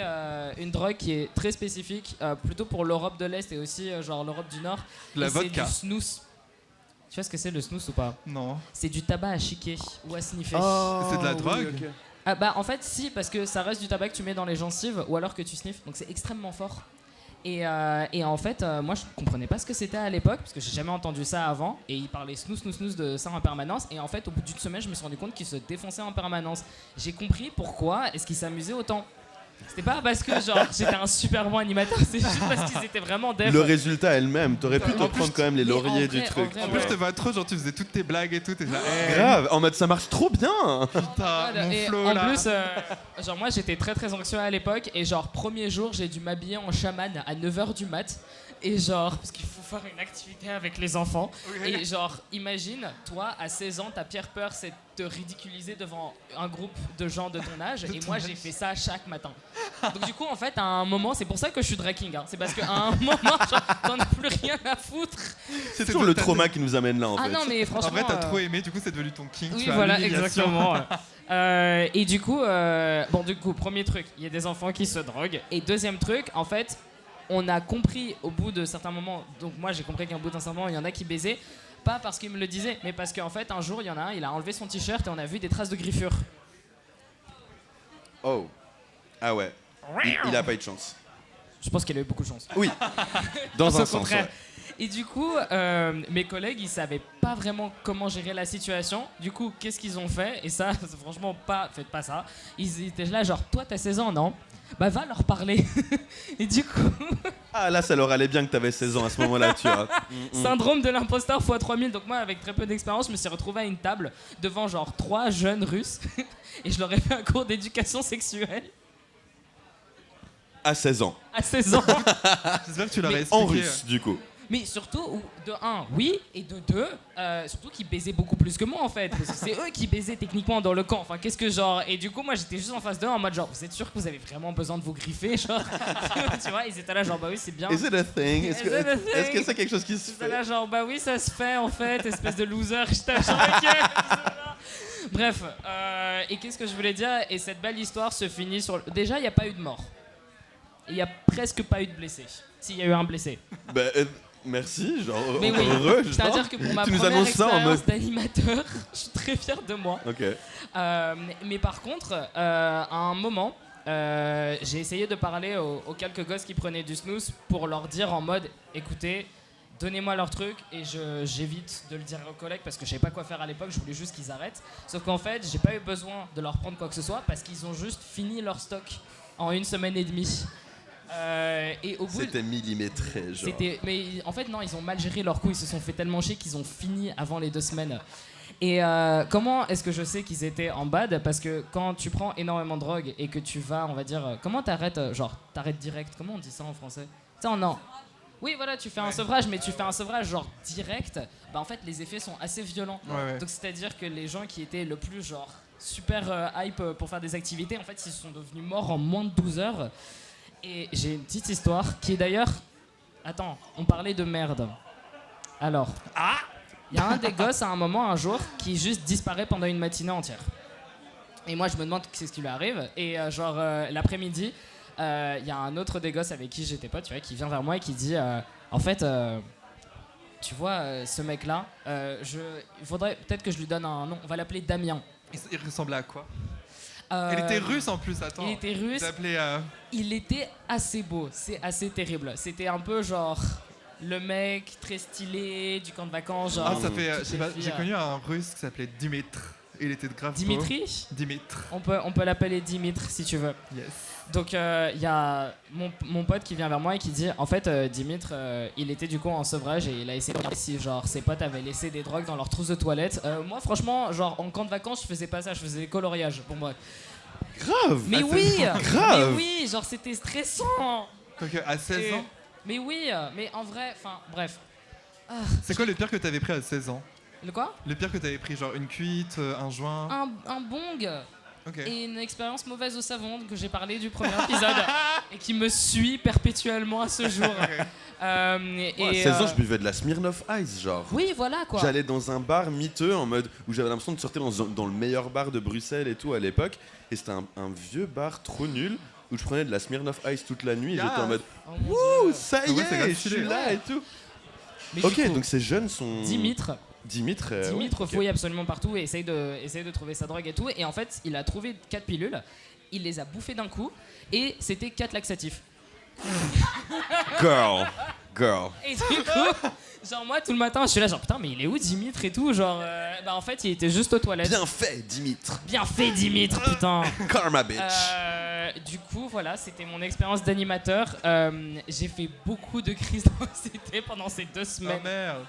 une drogue qui est très spécifique, plutôt pour l'Europe de l'Est et aussi genre l'Europe du Nord. La Et vodka. C'est du snus. Tu vois ce que c'est le snus ou pas? Non. C'est du tabac à chiquer ou à sniffer. C'est de la drogue. En fait, si, parce que ça reste du tabac que tu mets dans les gencives ou alors que tu sniffes, donc c'est extrêmement fort. Et en fait, moi je comprenais pas ce que c'était à l'époque parce que j'ai jamais entendu ça avant. Et ils parlaient snus de ça en permanence. Et en fait, au bout d'une semaine, je me suis rendu compte qu'ils se défonçaient en permanence. J'ai compris pourquoi est-ce qu'ils s'amusaient autant. C'était pas parce que genre j'étais un super bon animateur, c'est juste parce qu'ils étaient vraiment dev. Le résultat elle-même, t'aurais pu te En plus, prendre quand même les mais en lauriers vrai, du truc. en vrai, En plus, je te vois trop, genre, tu faisais toutes tes blagues et tout. T'es là, Grave, en mode ça marche trop bien. putain, mon Et flow en là. plus, genre moi j'étais très très anxieux à l'époque et genre premier jour j'ai dû m'habiller en chaman à 9h du mat et genre parce qu'il faut faire une activité avec les enfants et genre imagine toi à 16 ans ta pire peur c'est de te ridiculiser devant un groupe de gens de ton âge et moi j'ai fait ça chaque matin. Donc du coup en fait à un moment c'est pour ça que je suis drag king, hein. C'est parce qu'à un moment genre, t'en as plus rien à foutre. C'est toujours le trauma qui nous amène là en Ah fait. non mais franchement En vrai, t'as trop aimé, du coup, c'est devenu ton king. oui, tu as voilà, l'humiliation. exactement. Et du coup, premier truc, il y a des enfants qui se droguent. Et deuxième truc, en fait, on a compris au bout de certains moments, donc moi j'ai compris qu'au bout d'un certain moment, il y en a qui baisaient, pas parce qu'ils me le disaient, mais parce qu'en fait, un jour, il y en a un, il a enlevé son t-shirt et on a vu des traces de griffures. Oh. Ah ouais. Il a pas eu de chance. Je pense qu'il a eu beaucoup de chance. Oui. Dans Au un sens. contraire. Ouais. Et du coup, mes collègues, ils savaient pas vraiment comment gérer la situation. Du coup, qu'est-ce qu'ils ont fait? Et ça, franchement, faites pas ça. Ils étaient là, genre, toi, t'as 16 ans, non? Bah, va leur parler. Et du coup, Ah là, ça leur allait bien que t'avais 16 ans à ce moment-là, tu vois. syndrome de l'imposteur x 3000. Donc, moi, avec très peu d'expérience, je me suis retrouvé à une table devant, genre, 3 jeunes Russes. Et je leur ai fait un cours d'éducation sexuelle À 16 ans. à 16 ans. J'espère que tu leur as Mais expliqué. En russe, du coup. Mais surtout, de 1, oui, et de 2, surtout qu'ils baisaient beaucoup plus que moi en fait. Parce que c'est eux qui baisaient techniquement dans le camp. Enfin, qu'est-ce que genre. Et du coup, moi j'étais juste en face d'eux en mode genre, vous êtes sûr que vous avez vraiment besoin de vous griffer? Genre, tu vois, ils étaient là genre, bah oui, c'est bien. Is it a thing? Est-ce que Is it a thing? est-ce que c'est quelque chose qui se Ils étaient fait? là genre, bah oui, ça se fait en fait, espèce de loser. J'étais là genre, ok. Bref, et qu'est-ce que je voulais dire? Et cette belle histoire se finit sur. Déjà, il n'y a pas eu de mort. Il n'y a presque pas eu de blessés. S'il y a eu un blessé. Bah, merci, genre Mais oui, heureux. genre. c'est-à-dire que pour ma Tu nous première annonces ça en mode. expérience d'animateur, je suis très fier de moi. Ok. Mais par contre, à un moment, j'ai essayé de parler aux quelques gosses qui prenaient du snooze pour leur dire en mode, écoutez, donnez-moi leur truc et j'évite de le dire aux collègues parce que je savais pas quoi faire à l'époque, je voulais juste qu'ils arrêtent. Sauf qu'en fait, j'ai pas eu besoin de leur prendre quoi que ce soit parce qu'ils ont juste fini leur stock en 1 semaine et demie. Et au bout C'était millimétré, genre. mais en fait non, ils ont mal géré leur coup, ils se sont fait tellement chier qu'ils ont fini avant les 2 semaines. Et comment est-ce que je sais qu'ils étaient en bad? Parce que quand tu prends énormément de drogue et que tu vas, on va dire, comment t'arrêtes, genre t'arrêtes direct, comment on dit ça en français? Tu sais, non. Oui, voilà, tu fais un sevrage, mais tu fais un sevrage genre direct, bah en fait les effets sont assez violents. Ouais. Donc c'est-à-dire que les gens qui étaient le plus genre super hype pour faire des activités, en fait ils sont devenus morts en moins de 12 heures. Et j'ai une petite histoire qui est d'ailleurs... Attends, on parlait de merde. Alors, il y a un des gosses à un moment, un jour, qui juste disparaît pendant une matinée entière. Et moi, je me demande qu'est-ce qui lui arrive. Et l'après-midi, il y a un autre des gosses avec qui j'étais pote, tu vois, qui vient vers moi et qui dit en fait, tu vois, ce mec-là, il faudrait peut-être que je lui donne un nom. On va l'appeler Damien. Il ressemblait à quoi? Il était russe en plus, attends. Il était russe. Il était assez beau, c'est assez terrible. C'était un peu genre le mec très stylé du camp de vacances. Genre, Ah, ça fait. toutes Je sais les pas, filles, j'ai connu un russe qui s'appelait Dimitri. Et il était de grave beau. Dimitri. Dimitri. On peut l'appeler Dimitri si tu veux. Yes. Donc il y a mon pote qui vient vers moi et qui dit en fait Dimitri il était du coup en sevrage et il a essayé de regarder si genre ses potes avaient laissé des drogues dans leur trousse de toilette. Moi franchement genre en camp de vacances je faisais pas ça, je faisais des coloriages. Bon bref. Grave. Mais oui. Grave. Mais oui, genre c'était stressant. Donc à 16 ans. Mais oui, mais en vrai, enfin bref. C'est quoi le pire que t'avais pris à 16 ans? Le quoi? Le pire que t'avais pris, genre une cuite, un joint. Un bong. Ok. Et une expérience mauvaise au savon que j'ai parlé du premier épisode et qui me suit perpétuellement à ce jour. À 16 ans, je buvais de la Smirnoff Ice, genre. Oui, voilà quoi. J'allais dans un bar miteux en mode où j'avais l'impression de sortir dans le meilleur bar de Bruxelles et tout à l'époque. Et c'était un vieux bar trop nul où je prenais de la Smirnoff Ice toute la nuit et j'étais en mode Oh mon wouh, Dieu. ça y Ouais, c'est grave est, je suis stylé. là et tout. Mais du Ok, coup, donc ces jeunes sont. Dimitri Dimitri, ok. fouille absolument partout et essaye de trouver sa drogue et tout. Et en fait, il a trouvé 4 pilules, il les a bouffées d'un coup et c'était 4 laxatifs. Girl. Et du coup, genre moi tout le matin, je suis là genre putain mais il est où Dimitri et tout, genre bah en fait il était juste aux toilettes. Bien fait, Dimitri. Bien fait Dimitri, putain. Karma, bitch. Du coup voilà, c'était mon expérience d'animateur. J'ai fait beaucoup de crises d'anxiété pendant ces 2 Oh semaines. merde.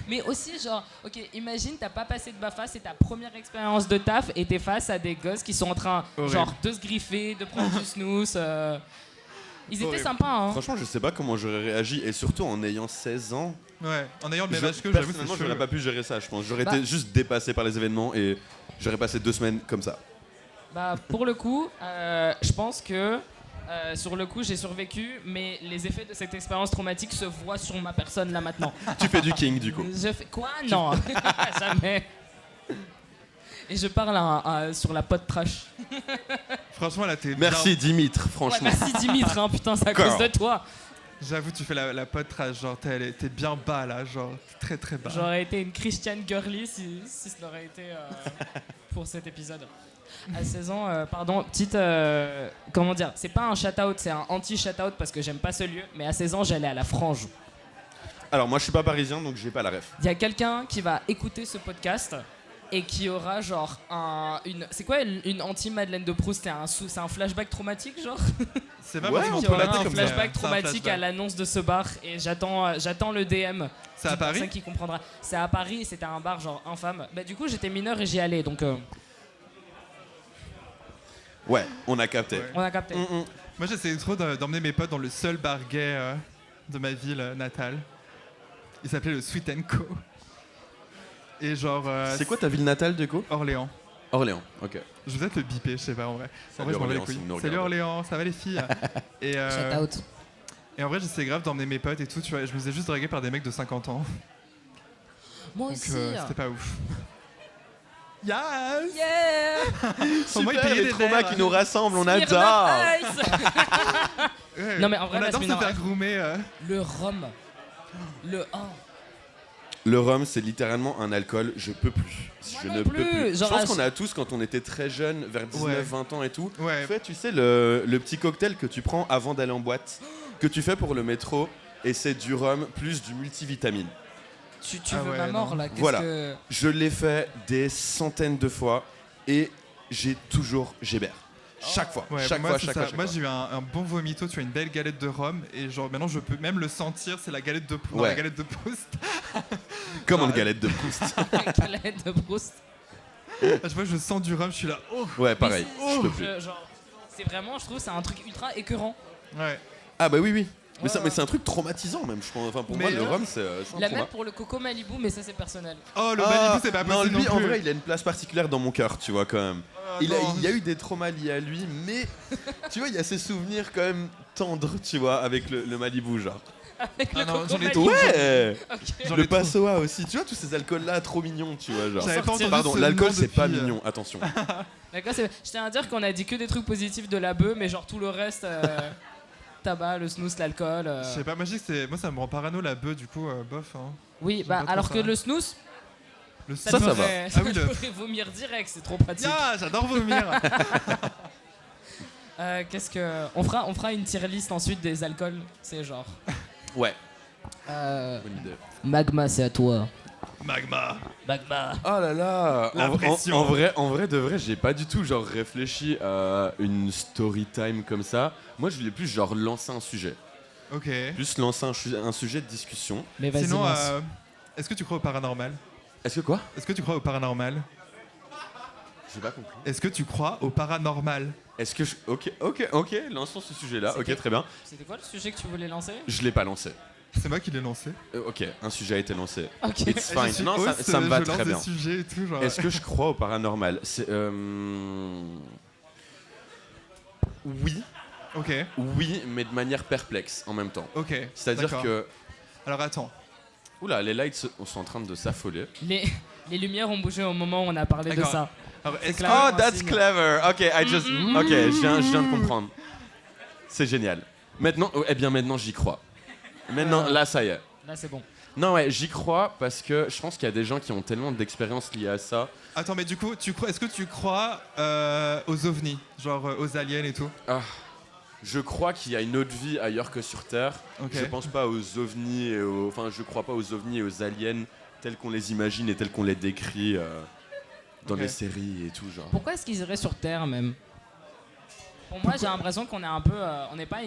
Mais aussi genre, ok, imagine t'as pas passé de BAFA, c'est ta première expérience de taf et t'es face à des gosses qui sont en train Horrible. genre de se griffer, de prendre du snooze. Ils étaient Horrible. sympas hein. Franchement, je sais pas comment j'aurais réagi et surtout en ayant 16 ans. Ouais, en ayant le même âge que j'avoue, Personnellement, c'est j'aurais chaud. pas pu gérer ça, je pense. J'aurais Bah. été juste dépassé par les événements et j'aurais passé 2 semaines comme ça. Bah pour le coup, je pense que sur le coup j'ai survécu, mais les effets de cette expérience traumatique se voient sur ma personne là maintenant. Tu fais du king du coup. Je fais quoi? Non, jamais. Et je parle sur la pote trash. Franchement, là, t'es Merci Dimitri, Ouais, franchement. merci Dimitri, hein, putain, c'est à Girl. cause de toi. J'avoue, tu fais la pote trash, genre t'es bien bas là, genre t'es très très bas. J'aurais été une Christiane Girly si ça aurait été pour cet épisode. À 16 ans, pardon, petite. Comment dire? C'est pas un shout-out, c'est un anti-shout-out parce que j'aime pas ce lieu, mais à 16 ans, j'allais à la Frange. Alors moi je suis pas parisien donc j'ai pas la ref. Il y a quelqu'un qui va écouter ce podcast et qui aura genre c'est quoi une anti-Madeleine de Proust? C'est un flashback traumatique genre? C'est pas Ouais, forcément on Qui peut aura l'appeler un comme ça. flashback C'est un traumatique flashback. à l'annonce de ce bar et j'attends le DM. C'est à d'une Paris? personne qui comprendra. C'est à Paris et c'était un bar genre infâme. Bah du coup j'étais mineur et j'y allais donc Ouais, on a capté. Ouais. on a capté. Moi, j'essayais trop d'emmener mes potes dans le seul bar gay de ma ville natale. Il s'appelait le Sweet Co. Et genre. C'est quoi ta ville natale du coup? Orléans. Orléans, ok. Je vais peut-être le biper, je sais pas en vrai. En Salut vrai, je m'en bats les Orléans, couilles. s'ils nous Salut regardent. Orléans, ça va les filles? et, Shout out. et en vrai, j'essayais grave d'emmener mes potes et tout, tu vois. Et je me faisais juste draguer par des mecs de 50 ans. Moi Donc aussi. c'était pas ouf. Yes! Yeah. Au moins, ils Super, payaient les des traumas verres. qui nous rassemblent, on Smirnoff adore. Ice. Ouais, Non, mais en vrai, on la adore se Smirnoff faire Ice. groomer. Le rhum. Le Le rhum, c'est littéralement un alcool, je peux plus. Moi Je non ne plus. peux plus. Je Genre, pense à- qu'on a tous, quand on était très jeunes, vers 19, Ouais. 20 ans et tout, Ouais. fait, tu sais, le petit cocktail que tu prends avant d'aller en boîte, que tu fais pour le métro, et c'est du rhum plus du multivitamine. Tu Ah veux ouais, ma mort non. là? Qu'est-ce Voilà. que... Je l'ai fait des centaines de fois, et j'ai toujours gébert. Chaque fois, Ouais, chaque moi, fois, c'est chaque ça. fois, chaque Moi, fois. j'ai eu un bon vomito, tu vois, une belle galette de rhum, et genre maintenant je peux même le sentir, c'est la galette de dans Ouais. la galette de Proust. Comme une galette de Proust. Galette de Proust. À chaque fois que je sens du rhum, je suis là. Oh. Ouais, pareil, Mais je peux plus. genre, c'est vraiment, je trouve, c'est un truc ultra écœurant. Ouais. Ah bah oui, oui. Mais, Ouais, mais c'est un truc traumatisant même, je pense. Enfin, pour Mais moi, le non. rhum, c'est un La trauma. même pour le Coco Malibu, mais ça c'est personnel. Oh, le Ah, Malibu, c'est pas non, possible lui, non en plus. vrai, il a une place particulière dans mon cœur, tu vois, quand même. Ah, Il non. y a eu des traumas liés à lui, mais tu vois, il y a ces souvenirs quand même tendres, tu vois, avec le Malibu, genre. Avec Ah le non, Coco j'en ai Malibu. trop. Ouais. Ok. J'en Le ai trop. Passoa aussi, tu vois, tous ces alcools-là trop mignons, tu vois, genre. J'avais pas entendu Pardon, ce l'alcool, nom c'est pas depuis, mignon, attention. D'accord, je tiens à dire qu'on a dit que des trucs positifs de la bœuf, mais genre tout le reste, tabac, le snooze, l'alcool. Je sais pas, moi, je dis que moi ça me rend parano la bœuf, du coup, bof. Hein. Oui, J'aime bah pas trop alors ça. que le snooze, Le Ça, te ça va. ferait- Ah oui, te le- ferait vomir direct, c'est trop pratique. Yeah, j'adore vomir. Qu'est-ce que on fera une tier list ensuite des alcools, c'est genre Ouais, euh, bonne idée. Magma, c'est à toi. Magma. Magma. Oh là là. La pression. En vrai de vrai, j'ai pas du tout genre réfléchi à une story time comme ça. Moi, je voulais plus genre lancer un sujet. Ok. Plus lancer un sujet de discussion. Mais vas-y, Sinon, lance. est-ce que tu crois au paranormal? Est-ce que quoi? Est-ce que tu crois au paranormal? J'ai pas compris. Est-ce que tu crois au paranormal? Est-ce que Ok, lançons ce sujet-là. C'était- Ok, très bien. C'était quoi le sujet que tu voulais lancer? Je l'ai pas lancé. C'est moi qui l'ai lancé. Ok, un sujet a été lancé. Ok. It's Et je fine. suis Non, host, ça me va je lance très des bien. sujets et tout, genre. Est-ce que je crois au paranormal? Oui, Ok, oui, mais de manière perplexe en même temps. ok. C'est-à-dire d'accord. que... Alors attends. Oula, les lights sont en train de s'affoler. Les lumières ont bougé au moment où on a parlé de D'accord. ça. Alors, est-ce clair. que... Oh, un that's signe. clever. Ok, je viens de comprendre. C'est génial. Maintenant, maintenant j'y crois. Maintenant, là, ça y est. Là, c'est bon. Non, ouais, j'y crois parce que je pense qu'il y a des gens qui ont tellement d'expériences liées à ça. Attends, mais du coup, est-ce que tu crois aux ovnis? Genre aux aliens et tout? Je crois qu'il y a une autre vie ailleurs que sur Terre. Ok. Je pense pas aux ovnis, enfin, je crois pas aux ovnis et aux aliens tels qu'on les imagine et tels qu'on les décrit dans Ok. les séries et tout, genre. Pourquoi est-ce qu'ils iraient sur Terre même? Pour moi, j'ai l'impression qu'on est un peu. On n'est pas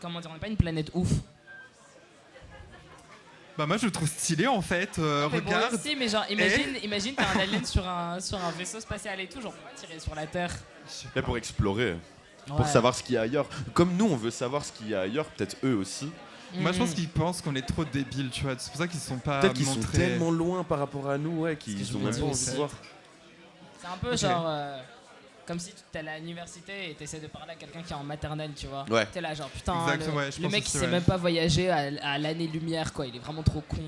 comment dire, on n'est pas une planète ouf. Bah moi je le trouve stylé en fait. Mais bon, Regarde. si, mais genre, imagine t'as un alien sur un vaisseau spatial et tout, genre, pourquoi tirer sur la Terre? Là pour explorer, pour Ouais. savoir ce qu'il y a ailleurs. Comme nous, on veut savoir ce qu'il y a ailleurs, peut-être eux aussi. Moi je pense Mhm. qu'ils pensent qu'on est trop débiles, tu vois. C'est pour ça qu'ils sont pas Peut-être qu'ils sont montrés. tellement loin par rapport à nous, ouais, Parce que qu'ils je ont me même dis pas envie aussi. de voir. C'est un peu Ok. genre. Comme si tu es à l'université et t'essaies de parler à quelqu'un qui est en maternelle, tu vois. Ouais. T'es là, genre, putain, Exactement, ouais, je le pense mec aussi, il sait ouais. même pas voyager à l'année-lumière, quoi. Il est vraiment trop con.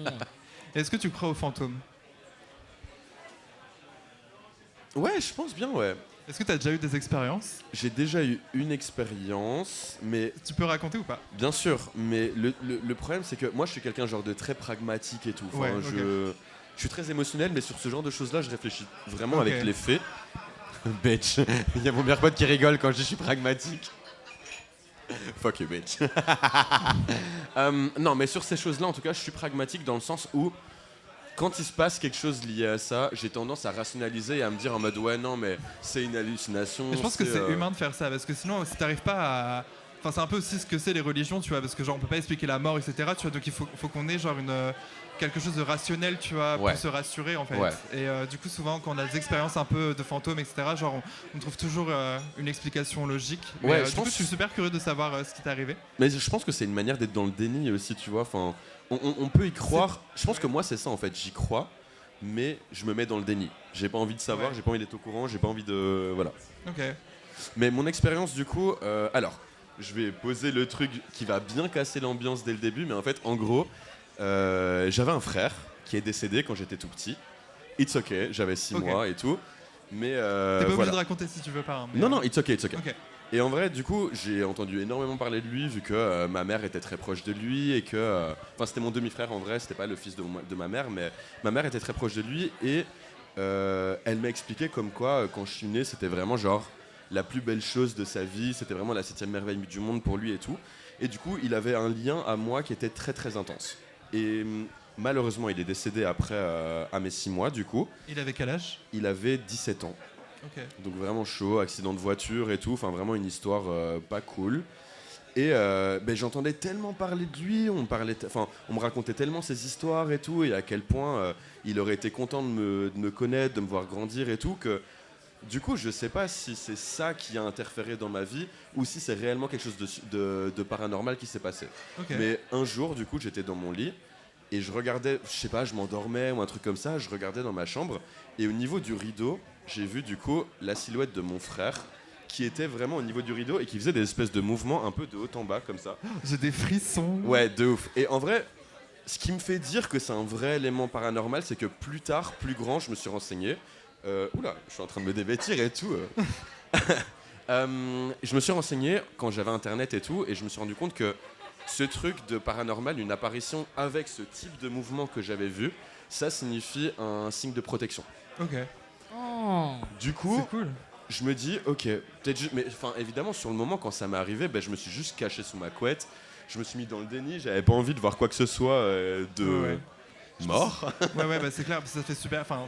Est-ce que tu crois aux fantômes? Ouais, je pense bien, ouais. Est-ce que tu as déjà eu des expériences? J'ai déjà eu une expérience, mais Tu peux raconter ou pas? bien sûr, mais le problème c'est que moi je suis quelqu'un genre de très pragmatique et tout. Enfin, Ouais, ok. je suis très émotionnel, mais sur ce genre de choses-là, je réfléchis vraiment Ok. avec les faits. Bitch, il y a mon meilleur pote qui rigole quand je dis je suis pragmatique. Fuck you, bitch. Non, mais sur ces choses-là, en tout cas, je suis pragmatique dans le sens où quand il se passe quelque chose lié à ça, j'ai tendance à rationaliser et à me dire en mode ouais non mais c'est une hallucination. Et je pense que c'est euh, humain de faire ça parce que sinon si t'arrives pas à... Enfin c'est un peu aussi ce que c'est les religions, tu vois, parce que genre on peut pas expliquer la mort, etc. Tu vois, donc il faut qu'on ait genre quelque chose de rationnel, tu vois, Ouais. pour se rassurer en fait. Ouais. Et du coup souvent quand on a des expériences un peu de fantômes, etc. Genre on trouve toujours une explication logique. Mais, Ouais, je du coup pense- je suis super curieux de savoir ce qui t'est arrivé. Mais je pense que c'est une manière d'être dans le déni aussi, tu vois. Enfin, on peut y croire. Je pense que moi, c'est ça en fait. J'y crois, mais je me mets dans le déni. J'ai pas envie de savoir, Ouais. j'ai pas envie d'être au courant, j'ai pas envie de. Voilà. Ok. Mais mon expérience, du coup. Alors, je vais poser le truc qui va bien casser l'ambiance dès le début, mais en fait, en gros, j'avais un frère qui est décédé quand j'étais tout petit. It's ok, j'avais 6 Ok. mois et tout. Mais. T'es pas obligé voilà. de raconter si tu veux pas. Hein, mais, Non, non, it's ok, it's ok. Ok. Et en vrai, du coup, j'ai entendu énormément parler de lui, vu que ma mère était très proche de lui et que. Enfin, c'était mon demi-frère en vrai, c'était pas le fils de ma mère, mais ma mère était très proche de lui et elle m'a expliqué comme quoi, quand je suis né, c'était vraiment genre la plus belle chose de sa vie, c'était vraiment la 7e merveille du monde pour lui et tout. Et du coup, il avait un lien à moi qui était très très intense. Et malheureusement, il est décédé après à mes 6 mois, du coup. Il avait quel âge? Il avait 17 ans. Ok. Donc vraiment chaud, accident de voiture et tout, enfin vraiment une histoire pas cool. Et ben, j'entendais tellement parler de lui, on me racontait tellement ses histoires et tout, et à quel point il aurait été content de me connaître, de me voir grandir et tout, que du coup je sais pas si c'est ça qui a interféré dans ma vie ou si c'est réellement quelque chose de paranormal qui s'est passé. Ok. Mais un jour, du coup, j'étais dans mon lit et je regardais, je sais pas, je m'endormais ou un truc comme ça, je regardais dans ma chambre et au niveau du rideau, j'ai vu du coup la silhouette de mon frère qui était vraiment au niveau du rideau et qui faisait des espèces de mouvements un peu de haut en bas comme ça. J'ai des frissons. Ouais, de ouf. Et en vrai, ce qui me fait dire que c'est un vrai élément paranormal, c'est que plus tard, plus grand, je me suis renseigné. Oula, je suis en train de me dévêtir et tout. Je me suis renseigné quand j'avais internet et tout, et je me suis rendu compte que ce truc de paranormal, une apparition avec ce type de mouvement que j'avais vu, ça signifie un signe de protection. Ok. Oh. Du coup, C'est cool. je me dis, ok, peut-être mais enfin évidemment sur le moment quand ça m'est arrivé, ben, je me suis juste caché sous ma couette, je me suis mis dans le déni, j'avais pas envie de voir quoi que ce soit Ouais. Mort. Ouais, bah c'est clair, ça fait super, enfin,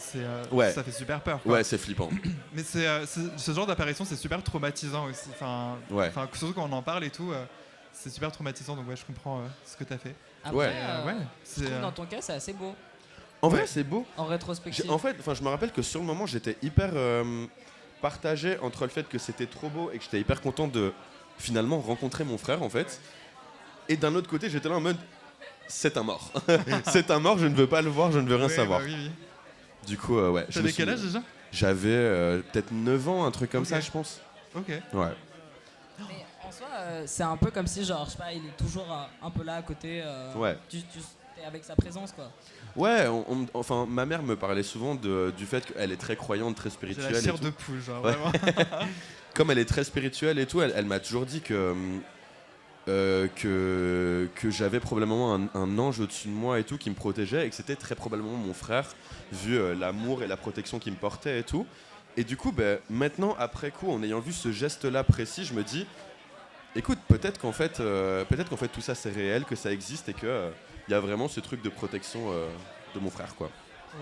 Ouais. ça fait super peur. Quoi. Ouais, c'est flippant. Mais ce genre d'apparition, c'est super traumatisant aussi. Enfin, Ouais. surtout quand on en parle et tout, c'est super traumatisant. Donc ouais, je comprends ce que t'as fait. Après, Ouais. Ouais, je trouve dans ton cas, c'est assez beau En vrai, Ouais. c'est beau. en rétrospective. En fait, je me rappelle que sur le moment, j'étais hyper partagé entre le fait que c'était trop beau et que j'étais hyper content de finalement rencontrer mon frère, en fait. Et d'un autre côté, j'étais là en mode, c'est un mort. C'est un mort, je ne veux pas le voir, je ne veux rien Ouais, savoir. bah oui. Du coup, ouais. T'avais quel âge déjà? J'avais peut-être 9 ans, un truc comme Ok. ça, je pense. Ok. Ouais. Mais en soi, c'est un peu comme si, genre, je sais pas, il est toujours un peu là à côté. Ouais. Tu t'es avec sa présence, quoi. Ouais, enfin, ma mère me parlait souvent du fait qu'elle est très croyante, très J'ai spirituelle. la et chair tout. de poule, genre Ouais. vraiment. Comme elle est très spirituelle et tout, elle m'a toujours dit que j'avais probablement un ange au-dessus de moi et tout qui me protégeait et que c'était très probablement mon frère, vu l'amour et la protection qu'il me portait et tout. Et du coup, maintenant, après coup, en ayant vu ce geste-là précis, je me dis, écoute, peut-être qu'en fait, tout ça c'est réel, que ça existe et que il y a vraiment ce truc de protection de mon frère, quoi.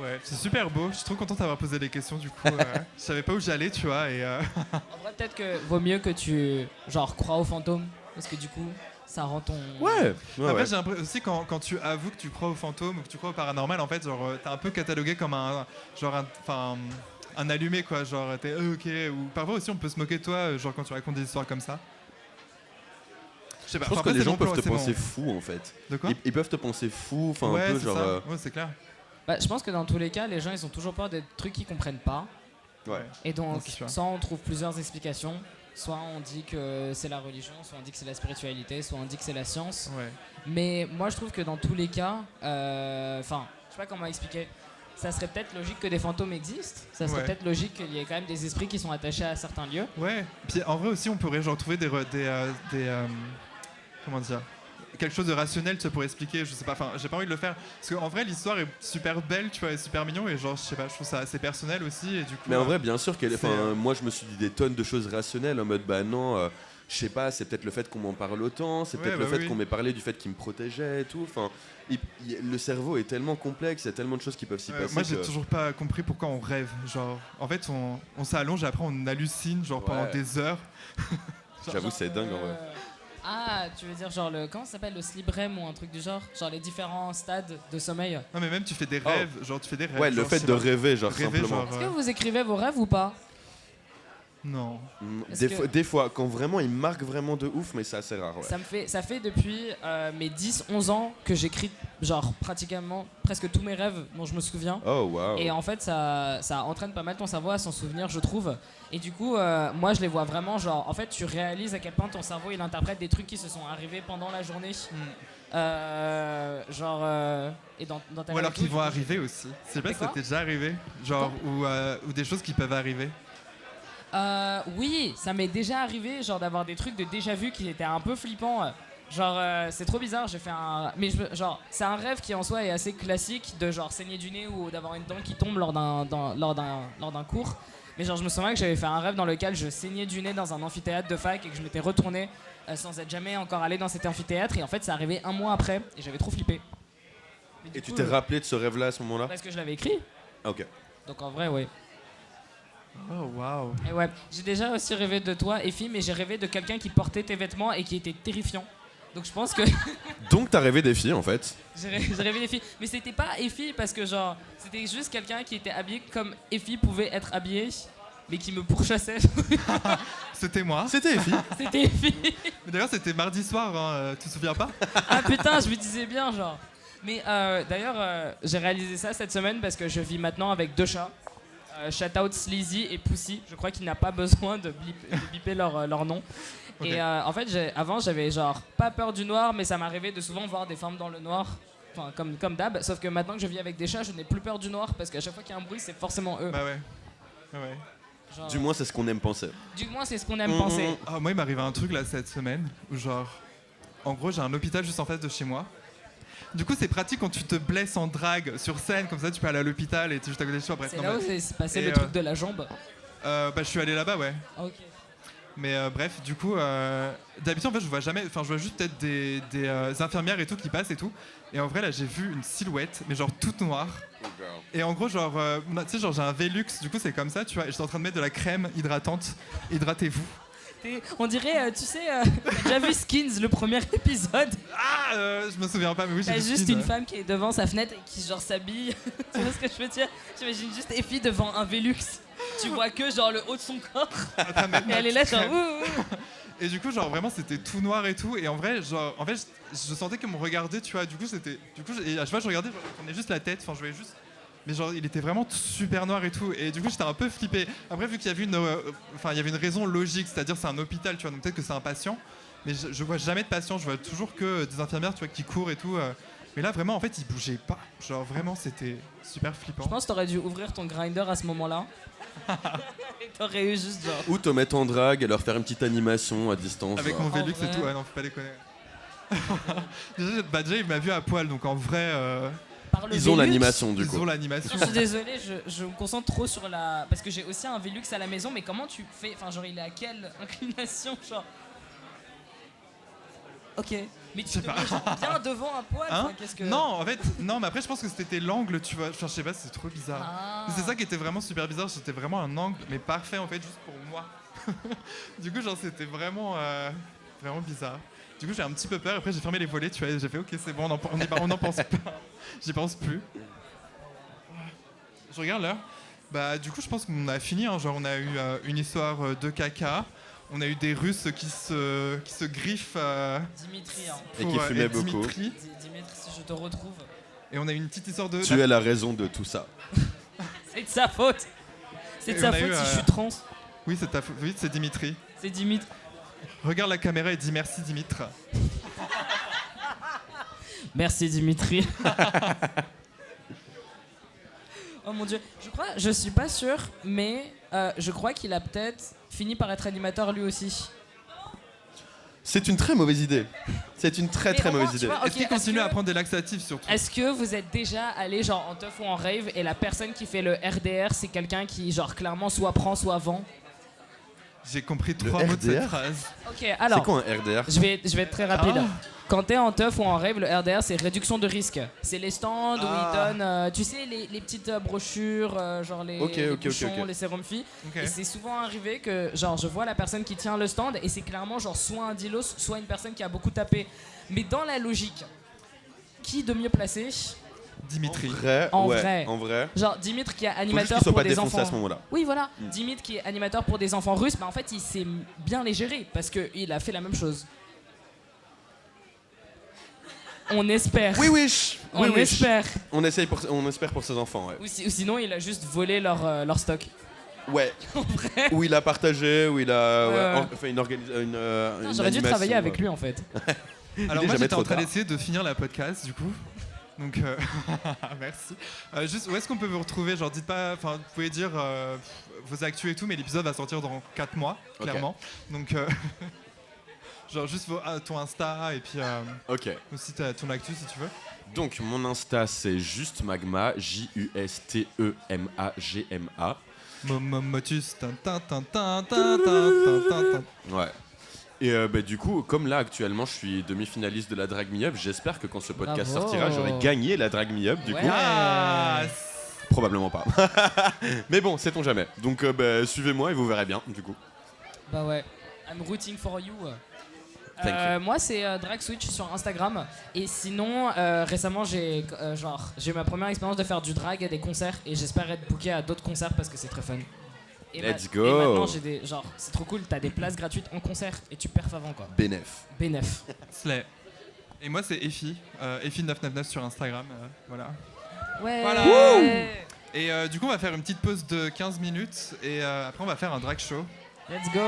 Ouais, c'est super beau. Je suis trop content d'avoir posé des questions du coup. Je savais pas où j'allais, tu vois. Et En vrai, peut-être que vaut mieux que tu, genre, crois aux fantômes. Parce que du coup, ça rend ton. Ouais. après, j'ai l'impression aussi quand tu avoues que tu crois aux fantômes ou que tu crois au paranormal, en fait, genre, t'es un peu catalogué comme un allumé, quoi. Genre, t'es ok. Ou parfois aussi, on peut se moquer de toi, genre quand tu racontes des histoires comme ça. Je sais pas. Je pense Enfin, que après, les c'est gens mon peuvent plan, te c'est penser mon- fou, en fait. De quoi Ils peuvent te penser fou, enfin Ouais, un peu c'est genre. ça. Ouais, c'est clair. Bah, je pense que dans tous les cas, les gens, ils ont toujours peur des trucs qu'ils comprennent pas. Ouais. Et Non, donc, c'est sûr. soit on trouve plusieurs explications. Soit on dit que c'est la religion, soit on dit que c'est la spiritualité, soit on dit que c'est la science. Ouais. Mais moi, je trouve que dans tous les cas, enfin, je sais pas comment expliquer. Ça serait peut-être logique que des fantômes existent. Ça serait Ouais. peut-être logique qu'il y ait quand même des esprits qui sont attachés à certains lieux. Ouais. Puis en vrai aussi, on pourrait genre trouver comment dire, quelque chose de rationnel, tu vois, pour expliquer. Je sais pas. Enfin, j'ai pas envie de le faire parce qu'en vrai, l'histoire est super belle, tu vois, et super mignon et genre, je sais pas, je trouve ça assez personnel aussi et du coup. Mais en vrai, bien sûr qu'elle. c'est, Moi, je me suis dit des tonnes de choses rationnelles en mode, bah non, je sais pas, c'est peut-être le fait qu'on m'en parle autant, c'est Ouais, peut-être bah le fait oui. qu'on m'ait parlé du fait qu'il me protégeait et tout. Enfin, le cerveau est tellement complexe, il y a tellement de choses qui peuvent s'y passer. moi, j'ai que- toujours pas compris pourquoi on rêve. Genre, en fait, on s'allonge et après on hallucine, genre pendant Ouais. des heures. J'avoue, c'est dingue en vrai. Ah, tu veux dire genre le. Comment ça s'appelle, le sleep REM ou un truc du genre? Genre les différents stades de sommeil. Non, mais même tu fais des rêves, genre tu fais des rêves. Ouais, le genre, fait je sais de pas, rêver, genre rêver, simplement. genre, Est-ce que vous écrivez vos rêves ou pas? Non. Est-ce que- Des fois, quand vraiment ils marquent vraiment de ouf, mais c'est assez rare. Ouais. Ça fait depuis mes 10-11 ans que j'écris genre pratiquement presque tous mes rêves dont je me souviens. Oh waouh. Et en fait, ça entraîne pas mal ton cerveau à s'en souvenir, je trouve. Et du coup, moi, je les vois vraiment, genre, en fait, tu réalises à quel point ton cerveau, il interprète des trucs qui se sont arrivés pendant la journée. Et dans ta Ou alors vie, qu'ils vont du coup, arriver aussi. Je sais pas Mais si ça quoi t'est déjà arrivé. Genre, ou des choses qui peuvent arriver. Oui, ça m'est déjà arrivé, genre, d'avoir des trucs de déjà-vu qui étaient un peu flippants. Genre, c'est trop bizarre, j'ai fait un. Mais genre, c'est un rêve qui en soi est assez classique, de genre saigner du nez ou d'avoir une dent qui tombe lors d'un cours. Mais genre, je me souviens que j'avais fait un rêve dans lequel je saignais du nez dans un amphithéâtre de fac et que je m'étais retourné sans être jamais encore allé dans cet amphithéâtre. Et en fait, ça arrivait un mois après et j'avais trop flippé. Mais du Et tu coup, t'es rappelé de ce rêve-là à ce moment-là? parce que je l'avais écrit. Ah, ok. Donc en vrai, ouais. Oh, waouh. Et ouais, j'ai déjà aussi rêvé de toi, Effie, mais j'ai rêvé de quelqu'un qui portait tes vêtements et qui était terrifiant. Donc je pense que Donc t'as rêvé des filles en fait. j'ai rêvé d'Effie. Mais c'était pas Effie parce que genre, c'était juste quelqu'un qui était habillé comme Effie pouvait être habillé, mais qui me pourchassait. C'était moi. C'était les filles. C'était Effie. Mais d'ailleurs, c'était mardi soir, hein, tu te souviens pas? Ah putain, je me disais bien genre. Mais d'ailleurs, j'ai réalisé ça cette semaine parce que je vis maintenant avec deux chats. Shout out Sleazy et Pussy. Je crois qu'il n'a pas besoin de biper leur nom. Ok. Et en fait, avant, j'avais genre pas peur du noir, mais ça m'arrivait de souvent voir des formes dans le noir. Enfin, comme d'hab. Sauf que maintenant que je vis avec des chats, je n'ai plus peur du noir parce qu'à chaque fois qu'il y a un bruit, c'est forcément eux. Bah ouais. Ouais. Genre, Du moins c'est ce qu'on aime penser. du moins, c'est ce qu'on aime penser. Ah, moi, il m'est arrivé un truc là cette semaine où, genre, en gros, j'ai un hôpital juste en face de chez moi. Du coup, c'est pratique quand tu te blesses en drague sur scène, comme ça, tu peux aller à l'hôpital et tu es juste à côté de chez toi. Bref, C'est non, là où bah, s'est passé Et, le truc de la jambe. bah, je suis allé là-bas, ouais. Ok. Mais bref, du coup, d'habitude en fait je vois jamais, enfin je vois juste peut-être des infirmières et tout qui passent et tout. Et en vrai là j'ai vu une silhouette, mais genre toute noire. Et en gros genre, tu sais genre j'ai un Velux, du coup c'est comme ça, tu vois. Et j'étais en train de mettre de la crème hydratante. Hydratez-vous. On dirait, tu sais, t'as déjà vu Skins, le premier épisode. Ah, je me souviens pas, mais oui j'ai T'as vu juste Skin, une femme qui est devant sa fenêtre et qui genre s'habille. Tu vois ce que je veux dire? J'imagine juste Effie devant un Velux. Tu vois que genre le haut de son corps. en train de mettre Et ma elle est là petite genre crème. Et du coup genre vraiment c'était tout noir et tout. Et en vrai genre en fait je sentais qu'on me regardait, tu vois. Du coup et à chaque fois je regardais, je tournais juste la tête, enfin je voyais juste. Mais genre il était vraiment super noir et tout. Et du coup j'étais un peu flippé. Après vu qu'il y avait il y avait une raison logique, c'est-à-dire c'est un hôpital, tu vois, donc peut-être que c'est un patient. Mais je vois jamais de patients, je vois toujours que des infirmières, tu vois, qui courent et tout. Mais là vraiment en fait ils bougeaient pas. Genre vraiment c'était super flippant. Je pense que t'aurais dû ouvrir ton grinder à ce moment-là. Et t'aurais eu juste genre. Ou te mettre en drague et leur faire une petite animation à distance. Avec genre. mon Velux vrai. et tout, ouais, non, faut pas déconner. Déjà, il m'a vu à poil, donc en vrai, Par le Ils ont Velux. l'animation du ils coup. ont l'animation. Je suis désolée, je me concentre trop sur la. Parce que j'ai aussi un Velux à la maison, mais comment tu fais. Enfin, genre, il est à quelle inclination? Genre. Ok. Mais tu te mets genre bien devant un poil? Hein Enfin, qu'est-ce que. Non, en fait, non, mais après, je pense que c'était l'angle, tu vois. Enfin, je sais pas, c'est trop bizarre. Ah. C'est ça qui était vraiment super bizarre, c'était vraiment un angle, mais parfait en fait, juste pour moi. Du coup, genre, c'était vraiment, vraiment bizarre. Du coup, j'ai un petit peu peur, après, j'ai fermé les volets, tu vois, et j'ai fait, ok, c'est bon, on n'en pense pas. J'y pense plus. Je regarde l'heure. Bah, du coup, je pense qu'on a fini, hein. Genre, on a eu une histoire de caca. On a eu des Russes qui se griffent Dimitri, hein. Et qui fumaient beaucoup. Dimitri. Dimitri, si je te retrouve. Et on a eu une petite histoire de... Tu es la raison de tout ça. C'est de sa faute. C'est de Et sa on a faute eu, si je suis trans. Oui, c'est oui, c'est Dimitri. C'est Dimitri. Regarde la caméra et dis merci Dimitra. Merci Dimitri. Oh mon dieu, je suis pas sûre, mais je crois qu'il a peut-être fini par être animateur lui aussi. C'est une très mauvaise idée. C'est une très Mais très au moins, mauvaise tu idée. vois, Est-ce qu'il ok, continue est-ce à que- prendre des laxatifs surtout? Est-ce que vous êtes déjà allé genre en teuf ou en rave et la personne qui fait le RDR c'est quelqu'un qui genre clairement soit prend soit vend? J'ai compris Le 3 mots de cette RDR? Ok, phrase. C'est alors quoi un RDR? je vais être très rapide. Ah. Quand t'es en teuf ou en rave, le RDR c'est réduction de risque. C'est les stands où ils donnent, tu sais, les petites brochures, genre les, Ok, les ok, ok, bouchons, ok. les sérums filles. Ok. Et c'est souvent arrivé que genre je vois la personne qui tient le stand et c'est clairement genre soit un dealos, soit une personne qui a beaucoup tapé. Mais dans la logique, qui de mieux placé? Dimitri. En Ouais, vrai. en vrai. Genre Dimitri qui est Faut juste animateur qu'il soit pour pas des défoncé enfants. à ce moment-là. Oui, voilà. Dimitri qui est animateur pour des enfants russes, bah en fait, il sait bien les gérer parce qu'il a fait la même chose. On espère. Oui, oui. On espère. On espère pour ses enfants, ouais. Ou sinon, il a juste volé leur stock. Ouais. En vrai. Où il a partagé, où il a Ouais. fait une une J'aurais dû animation, travailler avec lui en fait. Alors est moi jamais j'étais en trop train tard. d'essayer de finir la podcast du coup. Donc merci. Juste où est-ce qu'on peut vous retrouver? Genre dites pas, enfin vous pouvez dire vos actus et tout, mais l'épisode va sortir dans 4 mois, Ok. clairement. Donc genre juste ton Insta et puis Ok. aussi ton actu si tu veux. Donc mon Insta c'est juste magma, JUSTEMAGMA. Motus. Tin, tin, tin, tin, tin, tin, tin, tin. Ouais. Et du coup, comme là actuellement je suis demi-finaliste de la Drag Me Up, j'espère que quand ce podcast Bravo. sortira, j'aurai gagné la Drag Me Up du Ouais. coup. Ah, Probablement pas. Mais bon, sait-on jamais. Donc suivez-moi et vous verrez bien du coup. Bah ouais. I'm rooting for you. Thank you. Moi c'est Drag Switch sur Instagram et sinon récemment j'ai eu ma première expérience de faire du drag à des concerts et j'espère être booké à d'autres concerts parce que c'est très fun. Et Let's Et go. maintenant c'est trop cool, t'as des places gratuites en concert et tu perfs avant quoi. Bénef. Bénef. Slay. Et moi c'est Effie, Effie999 sur Instagram, voilà. Ouais. Voilà. Et du coup on va faire une petite pause de 15 minutes et après on va faire un drag show. Let's go.